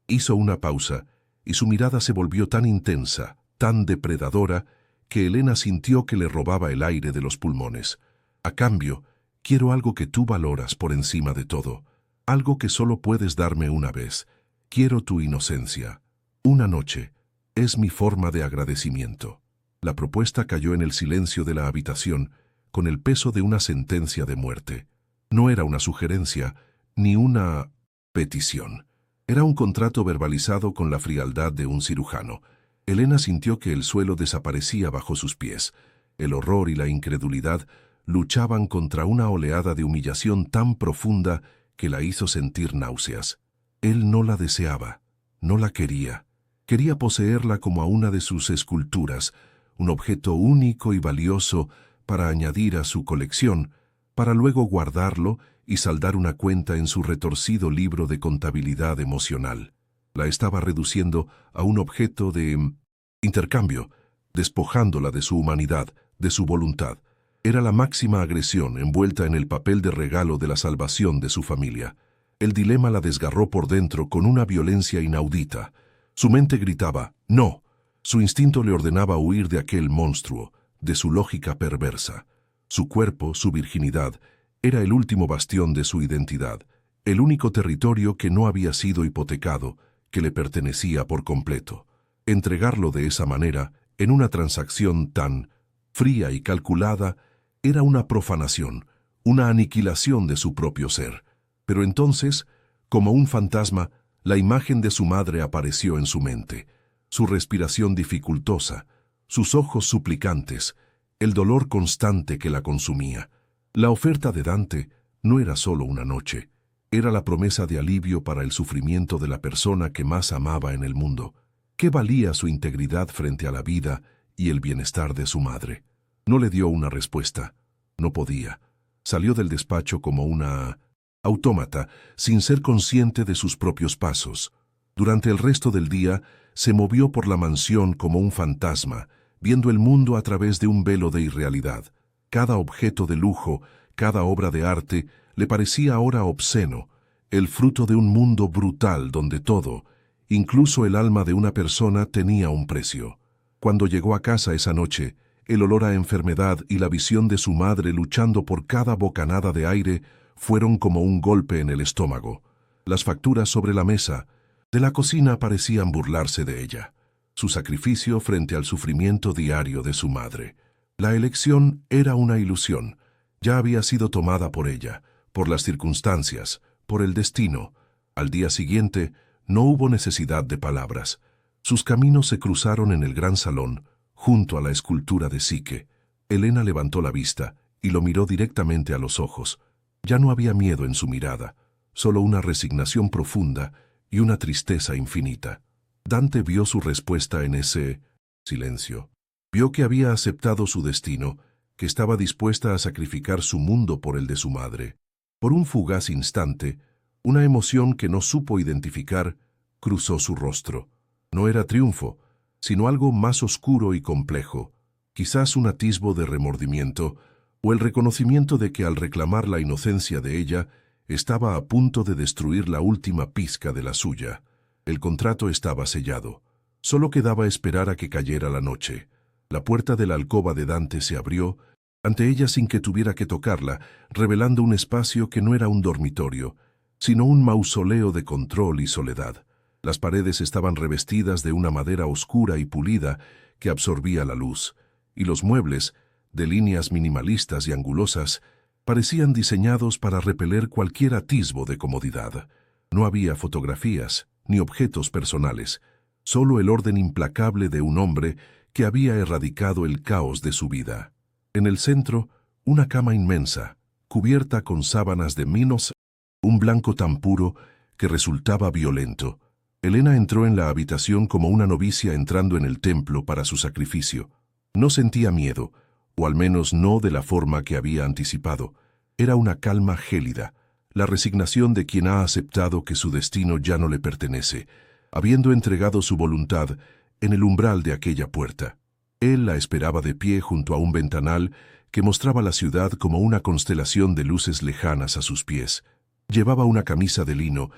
Hizo una pausa, y su mirada se volvió tan intensa, tan depredadora, que Elena sintió que le robaba el aire de los pulmones. «A cambio, quiero algo que tú valoras por encima de todo, algo que solo puedes darme una vez. Quiero tu inocencia. Una noche. Es mi forma de agradecimiento». La propuesta cayó en el silencio de la habitación, con el peso de una sentencia de muerte. No era una sugerencia, ni una petición. Era un contrato verbalizado con la frialdad de un cirujano. Elena sintió que el suelo desaparecía bajo sus pies. El horror y la incredulidad luchaban contra una oleada de humillación tan profunda que la hizo sentir náuseas. Él no la deseaba, no la quería. Quería poseerla como a una de sus esculturas, un objeto único y valioso para añadir a su colección, para luego guardarlo y saldar una cuenta en su retorcido libro de contabilidad emocional. La estaba reduciendo a un objeto de intercambio, despojándola de su humanidad, de su voluntad. Era la máxima agresión envuelta en el papel de regalo de la salvación de su familia. El dilema la desgarró por dentro con una violencia inaudita. Su mente gritaba «no». Su instinto le ordenaba huir de aquel monstruo, de su lógica perversa. Su cuerpo, su virginidad, era el último bastión de su identidad, el único territorio que no había sido hipotecado, que le pertenecía por completo. Entregarlo de esa manera, en una transacción tan fría y calculada, era una profanación, una aniquilación de su propio ser. Pero entonces, como un fantasma, la imagen de su madre apareció en su mente, su respiración dificultosa, sus ojos suplicantes, el dolor constante que la consumía. La oferta de Dante no era solo una noche, era la promesa de alivio para el sufrimiento de la persona que más amaba en el mundo. ¿Qué valía su integridad frente a la vida y el bienestar de su madre? No le dio una respuesta. No podía. Salió del despacho como una autómata, sin ser consciente de sus propios pasos. Durante el resto del día, se movió por la mansión como un fantasma, viendo el mundo a través de un velo de irrealidad. Cada objeto de lujo, cada obra de arte, le parecía ahora obsceno, el fruto de un mundo brutal donde todo, incluso el alma de una persona, tenía un precio. Cuando llegó a casa esa noche, el olor a enfermedad y la visión de su madre luchando por cada bocanada de aire fueron como un golpe en el estómago. Las facturas sobre la mesa de la cocina parecían burlarse de ella. Su sacrificio frente al sufrimiento diario de su madre. La elección era una ilusión. Ya había sido tomada por ella, por las circunstancias, por el destino. Al día siguiente, no hubo necesidad de palabras. Sus caminos se cruzaron en el gran salón, junto a la escultura de Psique. Elena levantó la vista y lo miró directamente a los ojos. Ya no había miedo en su mirada, solo una resignación profunda y una tristeza infinita. Dante vio su respuesta en ese silencio. Vio que había aceptado su destino, que estaba dispuesta a sacrificar su mundo por el de su madre. Por un fugaz instante, una emoción que no supo identificar cruzó su rostro. No era triunfo, sino algo más oscuro y complejo, quizás un atisbo de remordimiento, o el reconocimiento de que al reclamar la inocencia de ella, estaba a punto de destruir la última pizca de la suya. El contrato estaba sellado. Solo quedaba esperar a que cayera la noche. La puerta de la alcoba de Dante se abrió, ante ella sin que tuviera que tocarla, revelando un espacio que no era un dormitorio, sino un mausoleo de control y soledad. Las paredes estaban revestidas de una madera oscura y pulida que absorbía la luz, y los muebles, de líneas minimalistas y angulosas, parecían diseñados para repeler cualquier atisbo de comodidad. No había fotografías ni objetos personales, solo el orden implacable de un hombre que había erradicado el caos de su vida. En el centro, una cama inmensa, cubierta con sábanas de minos, un blanco tan puro que resultaba violento. Elena entró en la habitación como una novicia entrando en el templo para su sacrificio. No sentía miedo, o al menos no de la forma que había anticipado. Era una calma gélida, la resignación de quien ha aceptado que su destino ya no le pertenece, habiendo entregado su voluntad en el umbral de aquella puerta. Él la esperaba de pie junto a un ventanal que mostraba la ciudad como una constelación de luces lejanas a sus pies. Llevaba una camisa de lino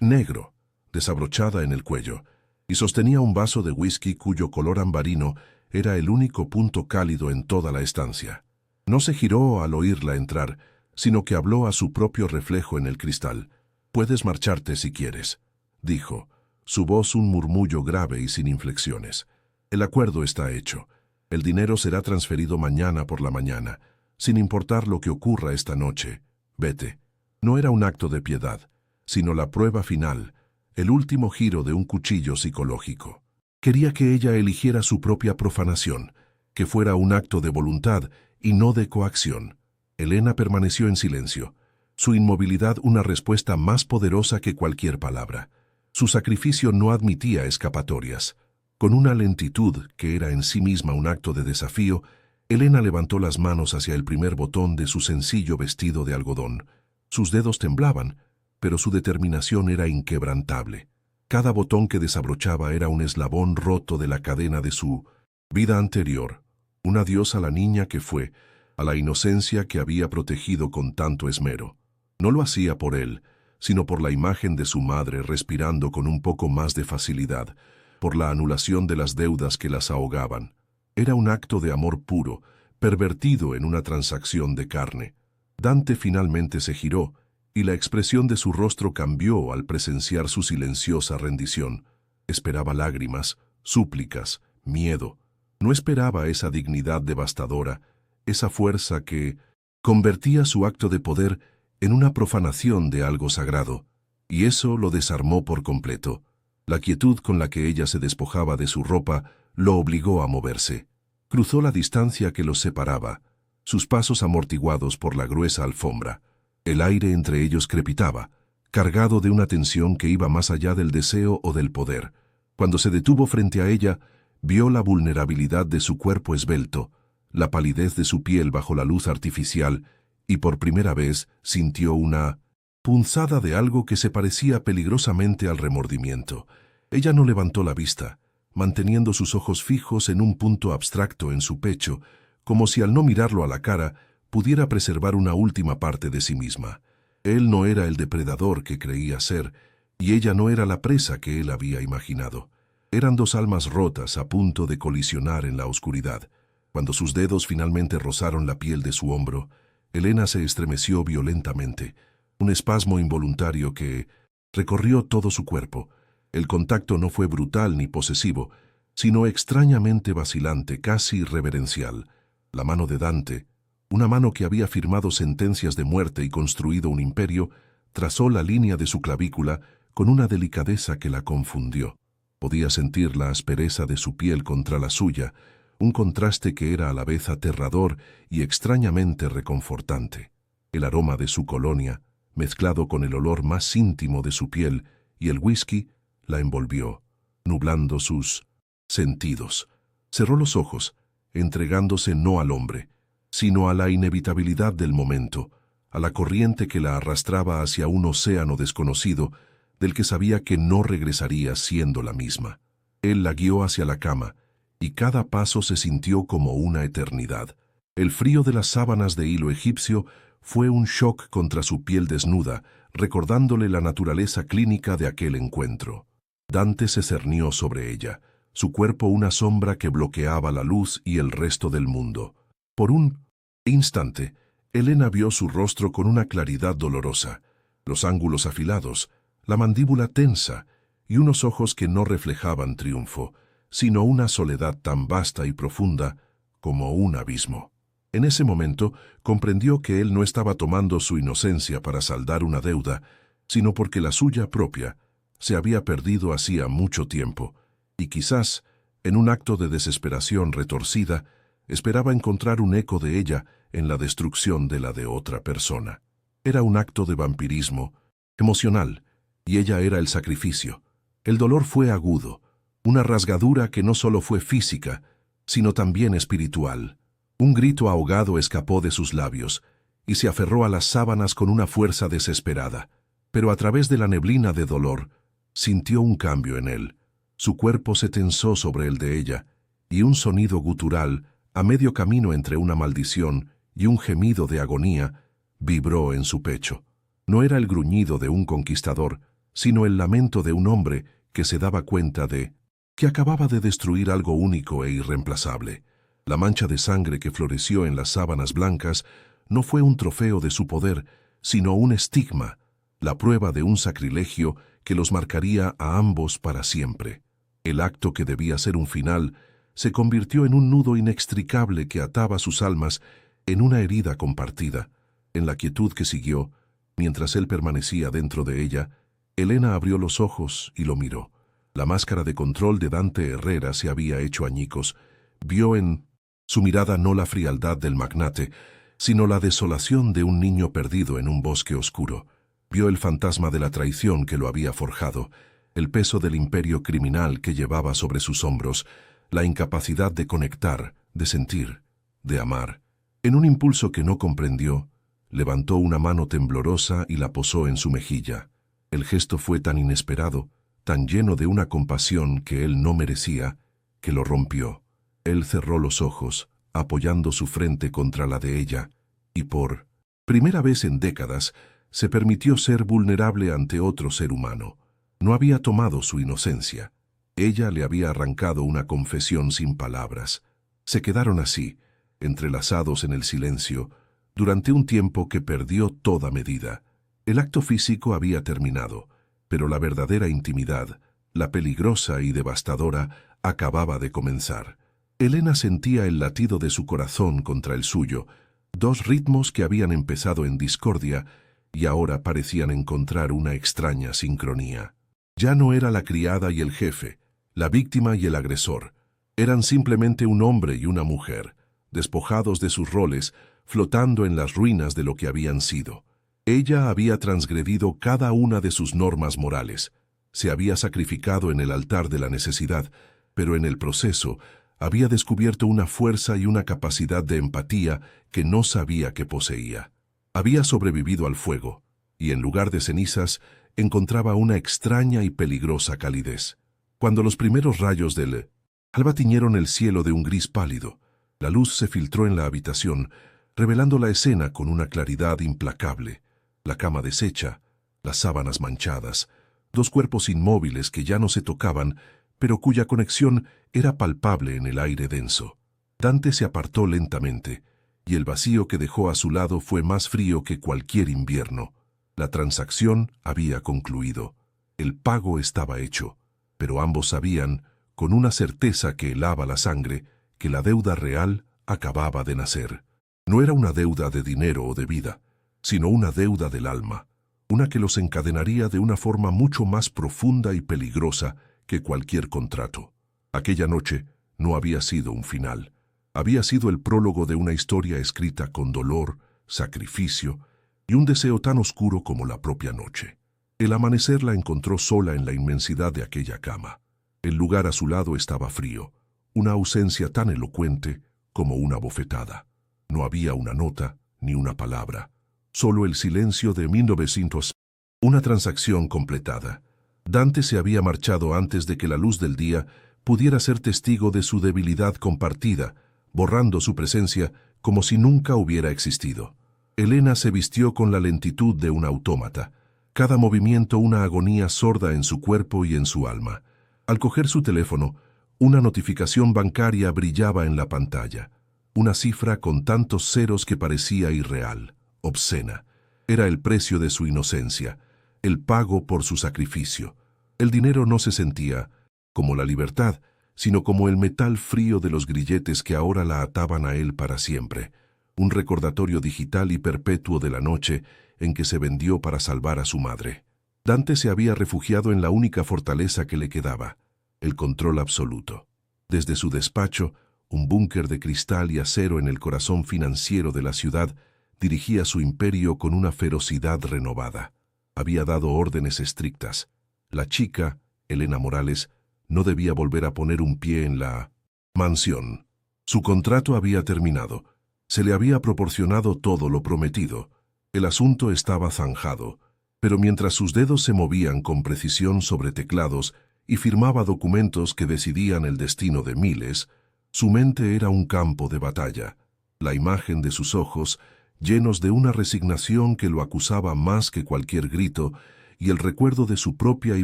negro, desabrochada en el cuello, y sostenía un vaso de whisky cuyo color ambarino era el único punto cálido en toda la estancia. No se giró al oírla entrar, sino que habló a su propio reflejo en el cristal. «Puedes marcharte si quieres», dijo, su voz un murmullo grave y sin inflexiones. «El acuerdo está hecho. El dinero será transferido mañana por la mañana, sin importar lo que ocurra esta noche. Vete». No era un acto de piedad, sino la prueba final, el último giro de un cuchillo psicológico. Quería que ella eligiera su propia profanación, que fuera un acto de voluntad y no de coacción. Elena permaneció en silencio, su inmovilidad una respuesta más poderosa que cualquier palabra. Su sacrificio no admitía escapatorias. Con una lentitud que era en sí misma un acto de desafío, Elena levantó las manos hacia el primer botón de su sencillo vestido de algodón. Sus dedos temblaban, pero su determinación era inquebrantable. Cada botón que desabrochaba era un eslabón roto de la cadena de su vida anterior, un adiós a la niña que fue, a la inocencia que había protegido con tanto esmero. No lo hacía por él, sino por la imagen de su madre respirando con un poco más de facilidad, por la anulación de las deudas que las ahogaban. Era un acto de amor puro, pervertido en una transacción de carne. Dante finalmente se giró, y la expresión de su rostro cambió al presenciar su silenciosa rendición. Esperaba lágrimas, súplicas, miedo. No esperaba esa dignidad devastadora, esa fuerza que convertía su acto de poder en una profanación de algo sagrado, y eso lo desarmó por completo. La quietud con la que ella se despojaba de su ropa lo obligó a moverse. Cruzó la distancia que los separaba, sus pasos amortiguados por la gruesa alfombra. El aire entre ellos crepitaba, cargado de una tensión que iba más allá del deseo o del poder. Cuando se detuvo frente a ella, vio la vulnerabilidad de su cuerpo esbelto, la palidez de su piel bajo la luz artificial, y por primera vez sintió una punzada de algo que se parecía peligrosamente al remordimiento. Ella no levantó la vista, manteniendo sus ojos fijos en un punto abstracto en su pecho, como si al no mirarlo a la cara pudiera preservar una última parte de sí misma. Él no era el depredador que creía ser, y ella no era la presa que él había imaginado. Eran dos almas rotas a punto de colisionar en la oscuridad. Cuando sus dedos finalmente rozaron la piel de su hombro, Elena se estremeció violentamente, un espasmo involuntario que recorrió todo su cuerpo. El contacto no fue brutal ni posesivo, sino extrañamente vacilante, casi reverencial. La mano de Dante, una mano que había firmado sentencias de muerte y construido un imperio, trazó la línea de su clavícula con una delicadeza que la confundió. Podía sentir la aspereza de su piel contra la suya, un contraste que era a la vez aterrador y extrañamente reconfortante. El aroma de su colonia, mezclado con el olor más íntimo de su piel y el whisky, la envolvió, nublando sus sentidos. Cerró los ojos, entregándose no al hombre, sino a la inevitabilidad del momento, a la corriente que la arrastraba hacia un océano desconocido, del que sabía que no regresaría siendo la misma. Él la guió hacia la cama, y cada paso se sintió como una eternidad. El frío de las sábanas de hilo egipcio fue un shock contra su piel desnuda, recordándole la naturaleza clínica de aquel encuentro. Dante se cernió sobre ella, su cuerpo una sombra que bloqueaba la luz y el resto del mundo. Por un instante, Elena vio su rostro con una claridad dolorosa, los ángulos afilados, la mandíbula tensa y unos ojos que no reflejaban triunfo, sino una soledad tan vasta y profunda como un abismo. En ese momento comprendió que él no estaba tomando su inocencia para saldar una deuda, sino porque la suya propia se había perdido hacía mucho tiempo, y quizás, en un acto de desesperación retorcida, esperaba encontrar un eco de ella en la destrucción de la de otra persona. Era un acto de vampirismo, emocional, y ella era el sacrificio. El dolor fue agudo, una rasgadura que no solo fue física, sino también espiritual. Un grito ahogado escapó de sus labios, y se aferró a las sábanas con una fuerza desesperada. Pero a través de la neblina de dolor, sintió un cambio en él. Su cuerpo se tensó sobre el de ella, y un sonido gutural, a medio camino entre una maldición y un gemido de agonía, vibró en su pecho. No era el gruñido de un conquistador, sino el lamento de un hombre que se daba cuenta de que acababa de destruir algo único e irreemplazable. La mancha de sangre que floreció en las sábanas blancas no fue un trofeo de su poder, sino un estigma, la prueba de un sacrilegio que los marcaría a ambos para siempre. El acto que debía ser un final se convirtió en un nudo inextricable que ataba sus almas en una herida compartida. En la quietud que siguió, mientras él permanecía dentro de ella, Elena abrió los ojos y lo miró. La máscara de control de Dante Herrera se había hecho añicos. Vio en su mirada no la frialdad del magnate, sino la desolación de un niño perdido en un bosque oscuro. Vio el fantasma de la traición que lo había forjado, el peso del imperio criminal que llevaba sobre sus hombros, la incapacidad de conectar, de sentir, de amar. En un impulso que no comprendió, levantó una mano temblorosa y la posó en su mejilla. El gesto fue tan inesperado, tan lleno de una compasión que él no merecía, que lo rompió. Él cerró los ojos, apoyando su frente contra la de ella, y por primera vez en décadas se permitió ser vulnerable ante otro ser humano. No había tomado su inocencia. Ella le había arrancado una confesión sin palabras. Se quedaron así, entrelazados en el silencio, durante un tiempo que perdió toda medida. El acto físico había terminado, pero la verdadera intimidad, la peligrosa y devastadora, acababa de comenzar. Elena sentía el latido de su corazón contra el suyo, dos ritmos que habían empezado en discordia y ahora parecían encontrar una extraña sincronía. Ya no era la criada y el jefe, la víctima y el agresor. Eran simplemente un hombre y una mujer, despojados de sus roles, flotando en las ruinas de lo que habían sido. Ella había transgredido cada una de sus normas morales, se había sacrificado en el altar de la necesidad, pero en el proceso había descubierto una fuerza y una capacidad de empatía que no sabía que poseía. Había sobrevivido al fuego, y en lugar de cenizas encontraba una extraña y peligrosa calidez. Cuando los primeros rayos del alba tiñeron el cielo de un gris pálido, la luz se filtró en la habitación, revelando la escena con una claridad implacable. La cama deshecha, las sábanas manchadas, dos cuerpos inmóviles que ya no se tocaban, pero cuya conexión era palpable en el aire denso. Dante se apartó lentamente, y el vacío que dejó a su lado fue más frío que cualquier invierno. La transacción había concluido. El pago estaba hecho, pero ambos sabían, con una certeza que helaba la sangre, que la deuda real acababa de nacer. No era una deuda de dinero o de vida, sino una deuda del alma, una que los encadenaría de una forma mucho más profunda y peligrosa que cualquier contrato. Aquella noche no había sido un final. Había sido el prólogo de una historia escrita con dolor, sacrificio y un deseo tan oscuro como la propia noche. El amanecer la encontró sola en la inmensidad de aquella cama. El lugar a su lado estaba frío, una ausencia tan elocuente como una bofetada. No había una nota ni una palabra, solo el silencio de 1900. Una transacción completada. Dante se había marchado antes de que la luz del día pudiera ser testigo de su debilidad compartida, borrando su presencia como si nunca hubiera existido. Elena se vistió con la lentitud de un autómata, cada movimiento una agonía sorda en su cuerpo y en su alma. Al coger su teléfono, una notificación bancaria brillaba en la pantalla, una cifra con tantos ceros que parecía irreal, obscena. Era el precio de su inocencia, el pago por su sacrificio. El dinero no se sentía como la libertad, sino como el metal frío de los grilletes que ahora la ataban a él para siempre, un recordatorio digital y perpetuo de la noche en que se vendió para salvar a su madre. Dante se había refugiado en la única fortaleza que le quedaba, el control absoluto. Desde su despacho, un búnker de cristal y acero en el corazón financiero de la ciudad, dirigía su imperio con una ferocidad renovada. Había dado órdenes estrictas. La chica, Elena Morales, no debía volver a poner un pie en la mansión. Su contrato había terminado. Se le había proporcionado todo lo prometido. El asunto estaba zanjado, pero mientras sus dedos se movían con precisión sobre teclados y firmaba documentos que decidían el destino de miles, su mente era un campo de batalla. La imagen de sus ojos, llenos de una resignación que lo acusaba más que cualquier grito, y el recuerdo de su propia y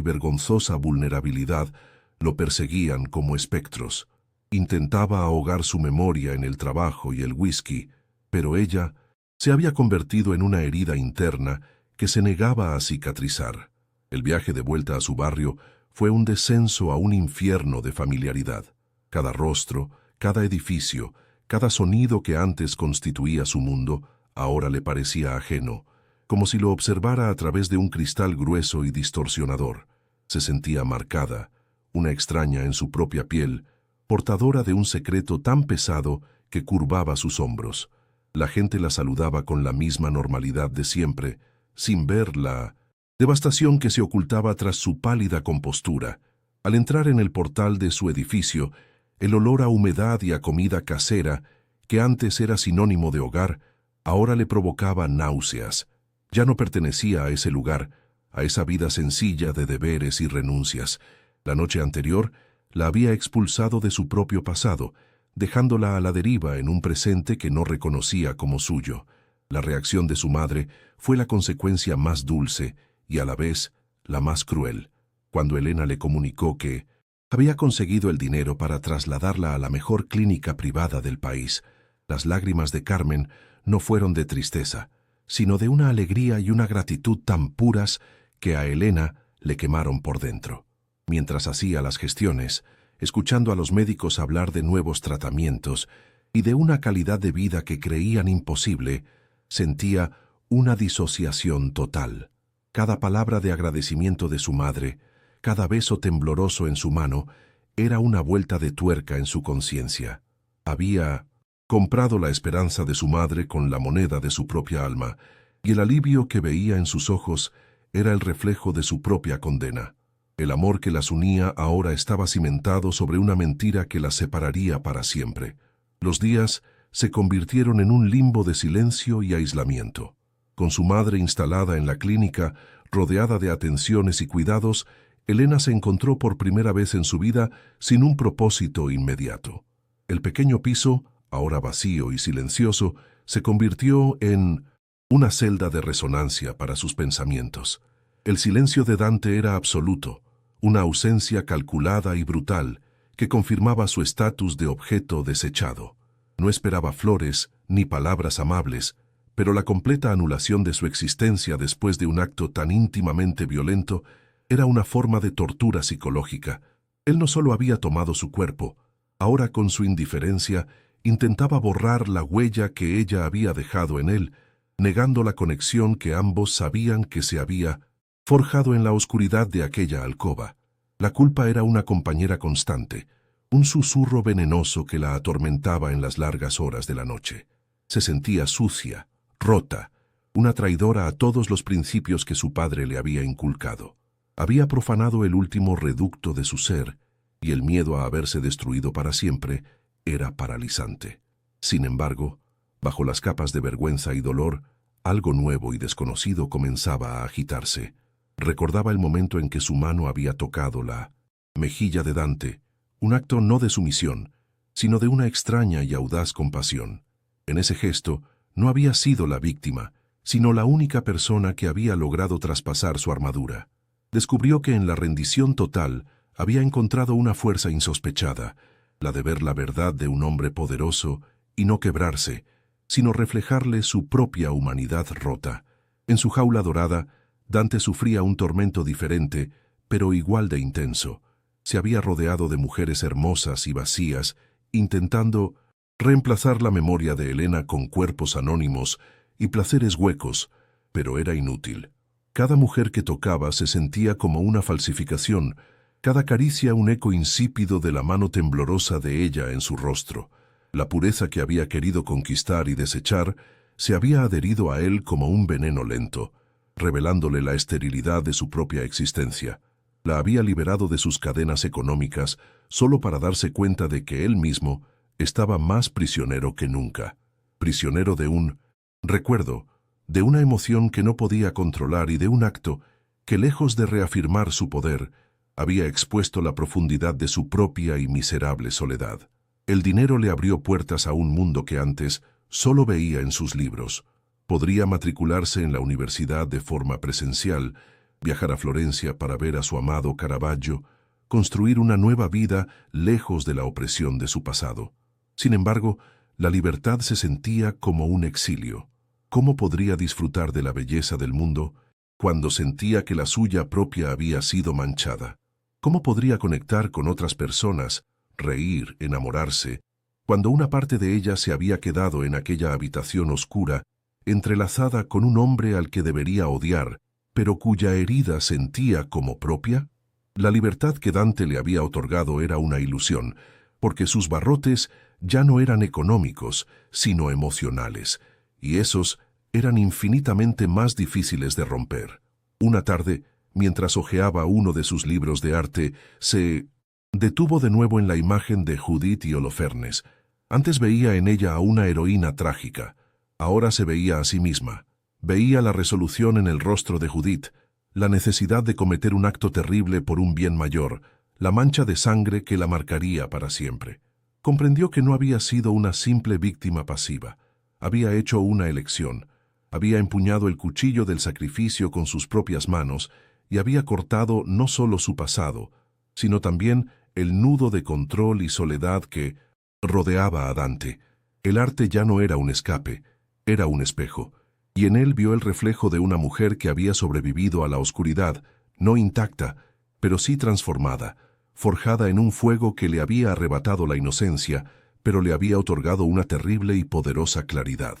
vergonzosa vulnerabilidad, lo perseguían como espectros. Intentaba ahogar su memoria en el trabajo y el whisky, pero ella se había convertido en una herida interna que se negaba a cicatrizar. El viaje de vuelta a su barrio fue un descenso a un infierno de familiaridad. Cada rostro, cada edificio, cada sonido que antes constituía su mundo, ahora le parecía ajeno, como si lo observara a través de un cristal grueso y distorsionador. Se sentía marcada, una extraña en su propia piel, portadora de un secreto tan pesado que curvaba sus hombros. La gente la saludaba con la misma normalidad de siempre, sin ver la devastación que se ocultaba tras su pálida compostura. Al entrar en el portal de su edificio, el olor a humedad y a comida casera, que antes era sinónimo de hogar, ahora le provocaba náuseas. Ya no pertenecía a ese lugar, a esa vida sencilla de deberes y renuncias. La noche anterior la había expulsado de su propio pasado, dejándola a la deriva en un presente que no reconocía como suyo. La reacción de su madre fue la consecuencia más dulce y a la vez la más cruel, cuando Elena le comunicó que había conseguido el dinero para trasladarla a la mejor clínica privada del país. Las lágrimas de Carmen no fueron de tristeza, sino de una alegría y una gratitud tan puras que a Elena le quemaron por dentro. Mientras hacía las gestiones, escuchando a los médicos hablar de nuevos tratamientos y de una calidad de vida que creían imposible, sentía una disociación total. Cada palabra de agradecimiento de su madre, cada beso tembloroso en su mano, era una vuelta de tuerca en su conciencia. Había comprado la esperanza de su madre con la moneda de su propia alma, y el alivio que veía en sus ojos era el reflejo de su propia condena. El amor que las unía ahora estaba cimentado sobre una mentira que las separaría para siempre. Los días se convirtieron en un limbo de silencio y aislamiento. Con su madre instalada en la clínica, rodeada de atenciones y cuidados, Elena se encontró por primera vez en su vida sin un propósito inmediato. El pequeño piso, ahora vacío y silencioso, se convirtió en una celda de resonancia para sus pensamientos. El silencio de Dante era absoluto, una ausencia calculada y brutal que confirmaba su estatus de objeto desechado. No esperaba flores ni palabras amables, pero la completa anulación de su existencia después de un acto tan íntimamente violento era una forma de tortura psicológica. Él no solo había tomado su cuerpo, ahora con su indiferencia intentaba borrar la huella que ella había dejado en él, negando la conexión que ambos sabían que se había forjado en la oscuridad de aquella alcoba. La culpa era una compañera constante, un susurro venenoso que la atormentaba en las largas horas de la noche. Se sentía sucia, rota, una traidora a todos los principios que su padre le había inculcado. Había profanado el último reducto de su ser, y el miedo a haberse destruido para siempre era paralizante. Sin embargo, bajo las capas de vergüenza y dolor, algo nuevo y desconocido comenzaba a agitarse. Recordaba el momento en que su mano había tocado la mejilla de Dante, un acto no de sumisión, sino de una extraña y audaz compasión. En ese gesto no había sido la víctima, sino la única persona que había logrado traspasar su armadura. Descubrió que en la rendición total había encontrado una fuerza insospechada, la de ver la verdad de un hombre poderoso y no quebrarse, sino reflejarle su propia humanidad rota. En su jaula dorada, Dante sufría un tormento diferente, pero igual de intenso. Se había rodeado de mujeres hermosas y vacías, intentando reemplazar la memoria de Helena con cuerpos anónimos y placeres huecos, pero era inútil. Cada mujer que tocaba se sentía como una falsificación, cada caricia un eco insípido de la mano temblorosa de ella en su rostro. La pureza que había querido conquistar y desechar se había adherido a él como un veneno lento, revelándole la esterilidad de su propia existencia. La había liberado de sus cadenas económicas solo para darse cuenta de que él mismo estaba más prisionero que nunca. Prisionero de un recuerdo, de una emoción que no podía controlar y de un acto que, lejos de reafirmar su poder, había expuesto la profundidad de su propia y miserable soledad. El dinero le abrió puertas a un mundo que antes solo veía en sus libros. Podría matricularse en la universidad de forma presencial, viajar a Florencia para ver a su amado Caravaggio, construir una nueva vida lejos de la opresión de su pasado. Sin embargo, la libertad se sentía como un exilio. ¿Cómo podría disfrutar de la belleza del mundo cuando sentía que la suya propia había sido manchada? ¿Cómo podría conectar con otras personas, reír, enamorarse, cuando una parte de ella se había quedado en aquella habitación oscura, entrelazada con un hombre al que debería odiar, pero cuya herida sentía como propia? La libertad que Dante le había otorgado era una ilusión, porque sus barrotes ya no eran económicos, sino emocionales, y esos eran infinitamente más difíciles de romper. Una tarde, mientras hojeaba uno de sus libros de arte, se detuvo de nuevo en la imagen de Judith y Holofernes. Antes veía en ella a una heroína trágica, ahora se veía a sí misma. Veía la resolución en el rostro de Judith, la necesidad de cometer un acto terrible por un bien mayor, la mancha de sangre que la marcaría para siempre. Comprendió que no había sido una simple víctima pasiva. Había hecho una elección. Había empuñado el cuchillo del sacrificio con sus propias manos y había cortado no solo su pasado, sino también el nudo de control y soledad que rodeaba a Dante. El arte ya no era un escape, era un espejo, y en él vio el reflejo de una mujer que había sobrevivido a la oscuridad, no intacta, pero sí transformada, forjada en un fuego que le había arrebatado la inocencia, pero le había otorgado una terrible y poderosa claridad.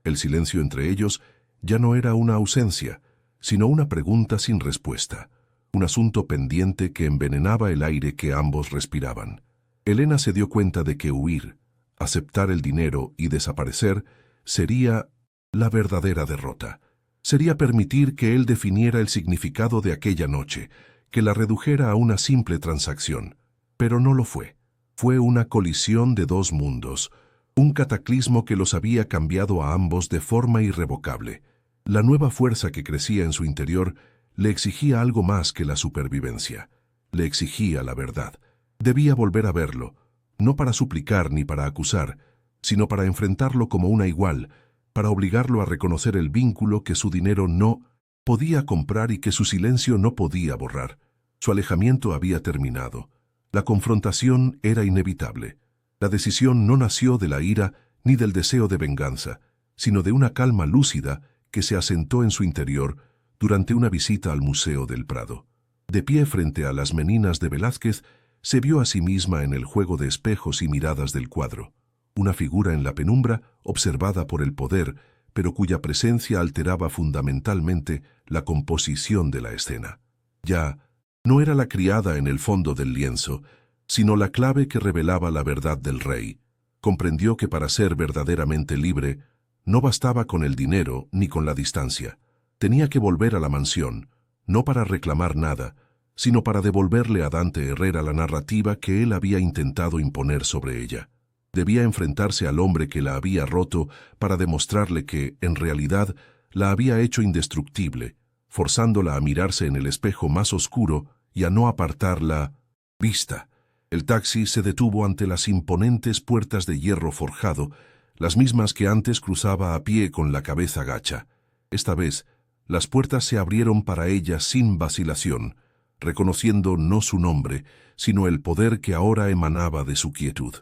El silencio entre ellos ya no era una ausencia, sino una pregunta sin respuesta, un asunto pendiente que envenenaba el aire que ambos respiraban. Helena se dio cuenta de que huir, aceptar el dinero y desaparecer sería la verdadera derrota. Sería permitir que él definiera el significado de aquella noche, que la redujera a una simple transacción. Pero no lo fue. Fue una colisión de dos mundos, un cataclismo que los había cambiado a ambos de forma irrevocable. La nueva fuerza que crecía en su interior le exigía algo más que la supervivencia. Le exigía la verdad. Debía volver a verlo, no para suplicar ni para acusar, sino para enfrentarlo como una igual, para obligarlo a reconocer el vínculo que su dinero no podía comprar y que su silencio no podía borrar. Su alejamiento había terminado. La confrontación era inevitable. La decisión no nació de la ira ni del deseo de venganza, sino de una calma lúcida que se asentó en su interior durante una visita al Museo del Prado. De pie frente a las Meninas de Velázquez, se vio a sí misma en el juego de espejos y miradas del cuadro, una figura en la penumbra observada por el poder, pero cuya presencia alteraba fundamentalmente la composición de la escena. Ya no era la criada en el fondo del lienzo, sino la clave que revelaba la verdad del rey. Comprendió que para ser verdaderamente libre, no bastaba con el dinero ni con la distancia. Tenía que volver a la mansión, no para reclamar nada, sino para devolverle a Dante Herrera la narrativa que él había intentado imponer sobre ella. Debía enfrentarse al hombre que la había roto para demostrarle que, en realidad, la había hecho indestructible, forzándola a mirarse en el espejo más oscuro y a no apartar la vista. El taxi se detuvo ante las imponentes puertas de hierro forjado, las mismas que antes cruzaba a pie con la cabeza gacha. Esta vez, las puertas se abrieron para ella sin vacilación, reconociendo no su nombre, sino el poder que ahora emanaba de su quietud.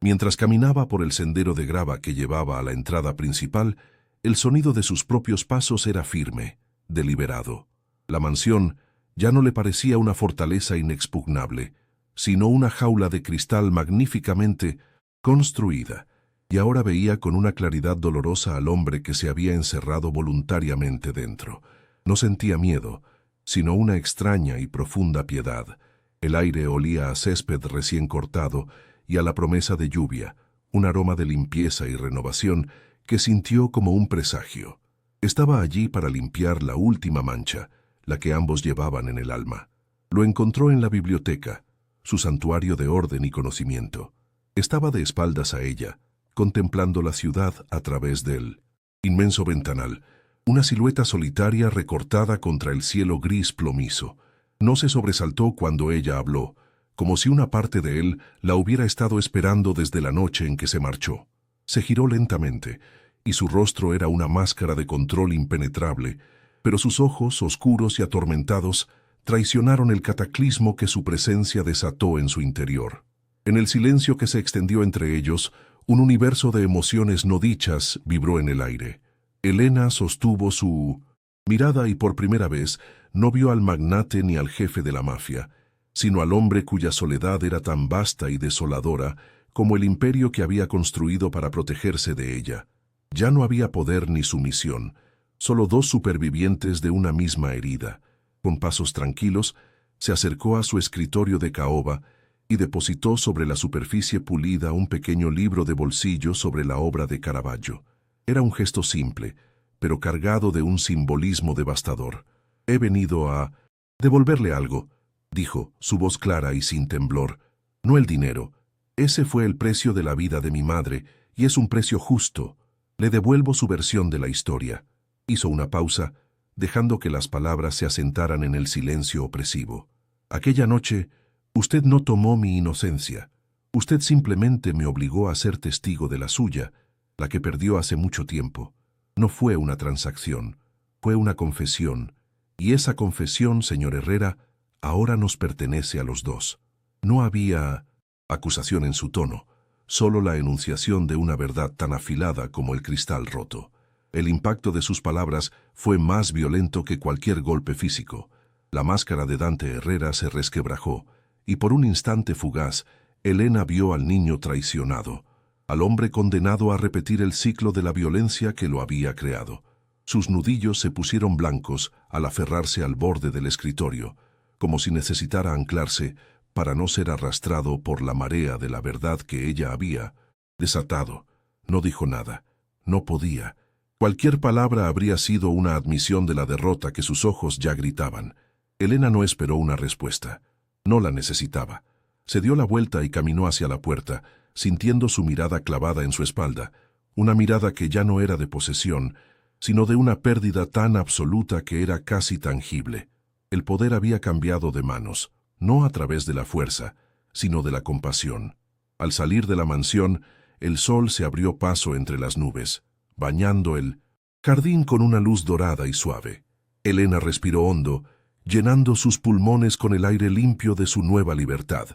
Mientras caminaba por el sendero de grava que llevaba a la entrada principal, el sonido de sus propios pasos era firme, deliberado. La mansión ya no le parecía una fortaleza inexpugnable, sino una jaula de cristal magníficamente construida, y ahora veía con una claridad dolorosa al hombre que se había encerrado voluntariamente dentro. No sentía miedo, sino una extraña y profunda piedad. El aire olía a césped recién cortado y a la promesa de lluvia, un aroma de limpieza y renovación que sintió como un presagio. Estaba allí para limpiar la última mancha, la que ambos llevaban en el alma. Lo encontró en la biblioteca, su santuario de orden y conocimiento. Estaba de espaldas a ella, contemplando la ciudad a través del inmenso ventanal, una silueta solitaria recortada contra el cielo gris plomizo. No se sobresaltó cuando ella habló, como si una parte de él la hubiera estado esperando desde la noche en que se marchó. Se giró lentamente, y su rostro era una máscara de control impenetrable, pero sus ojos, oscuros y atormentados, traicionaron el cataclismo que su presencia desató en su interior. En el silencio que se extendió entre ellos, un universo de emociones no dichas vibró en el aire. Elena sostuvo su mirada y por primera vez no vio al magnate ni al jefe de la mafia, sino al hombre cuya soledad era tan vasta y desoladora como el imperio que había construido para protegerse de ella. Ya no había poder ni sumisión, solo dos supervivientes de una misma herida. Con pasos tranquilos, se acercó a su escritorio de caoba y depositó sobre la superficie pulida un pequeño libro de bolsillo sobre la obra de Caravaggio. Era un gesto simple, pero cargado de un simbolismo devastador. «He venido a devolverle algo», dijo, su voz clara y sin temblor. «No el dinero. Ese fue el precio de la vida de mi madre, y es un precio justo. Le devuelvo su versión de la historia». Hizo una pausa, dejando que las palabras se asentaran en el silencio opresivo. «Aquella noche, usted no tomó mi inocencia. Usted simplemente me obligó a ser testigo de la suya, la que perdió hace mucho tiempo. No fue una transacción, fue una confesión, y esa confesión, señor Herrera, ahora nos pertenece a los dos». No había acusación en su tono, solo la enunciación de una verdad tan afilada como el cristal roto. El impacto de sus palabras fue más violento que cualquier golpe físico. La máscara de Dante Herrera se resquebrajó, y por un instante fugaz, Elena vio al niño traicionado, al hombre condenado a repetir el ciclo de la violencia que lo había creado. Sus nudillos se pusieron blancos al aferrarse al borde del escritorio, como si necesitara anclarse para no ser arrastrado por la marea de la verdad que ella había desatado. No dijo nada. No podía. Cualquier palabra habría sido una admisión de la derrota que sus ojos ya gritaban. Elena no esperó una respuesta. No la necesitaba. Se dio la vuelta y caminó hacia la puerta, sintiendo su mirada clavada en su espalda, una mirada que ya no era de posesión, sino de una pérdida tan absoluta que era casi tangible. El poder había cambiado de manos, no a través de la fuerza, sino de la compasión. Al salir de la mansión, el sol se abrió paso entre las nubes. bañando el jardín con una luz dorada y suave. Elena respiró hondo, llenando sus pulmones con el aire limpio de su nueva libertad.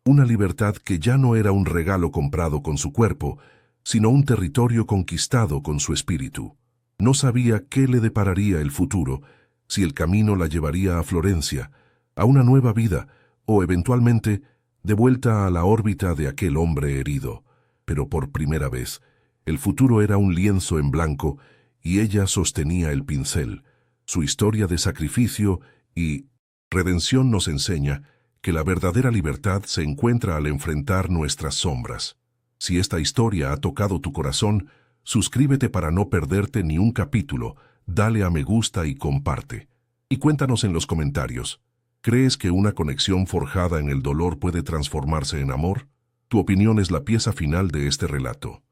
Una libertad que ya no era un regalo comprado con su cuerpo, sino un territorio conquistado con su espíritu. No sabía qué le depararía el futuro, si el camino la llevaría a Florencia, a una nueva vida, o eventualmente de vuelta a la órbita de aquel hombre herido. Pero por primera vez, el futuro era un lienzo en blanco y ella sostenía el pincel. Su historia de sacrificio y redención nos enseña que la verdadera libertad se encuentra al enfrentar nuestras sombras. Si esta historia ha tocado tu corazón, suscríbete para no perderte ni un capítulo, dale a me gusta y comparte. Y cuéntanos en los comentarios, ¿crees que una conexión forjada en el dolor puede transformarse en amor? Tu opinión es la pieza final de este relato.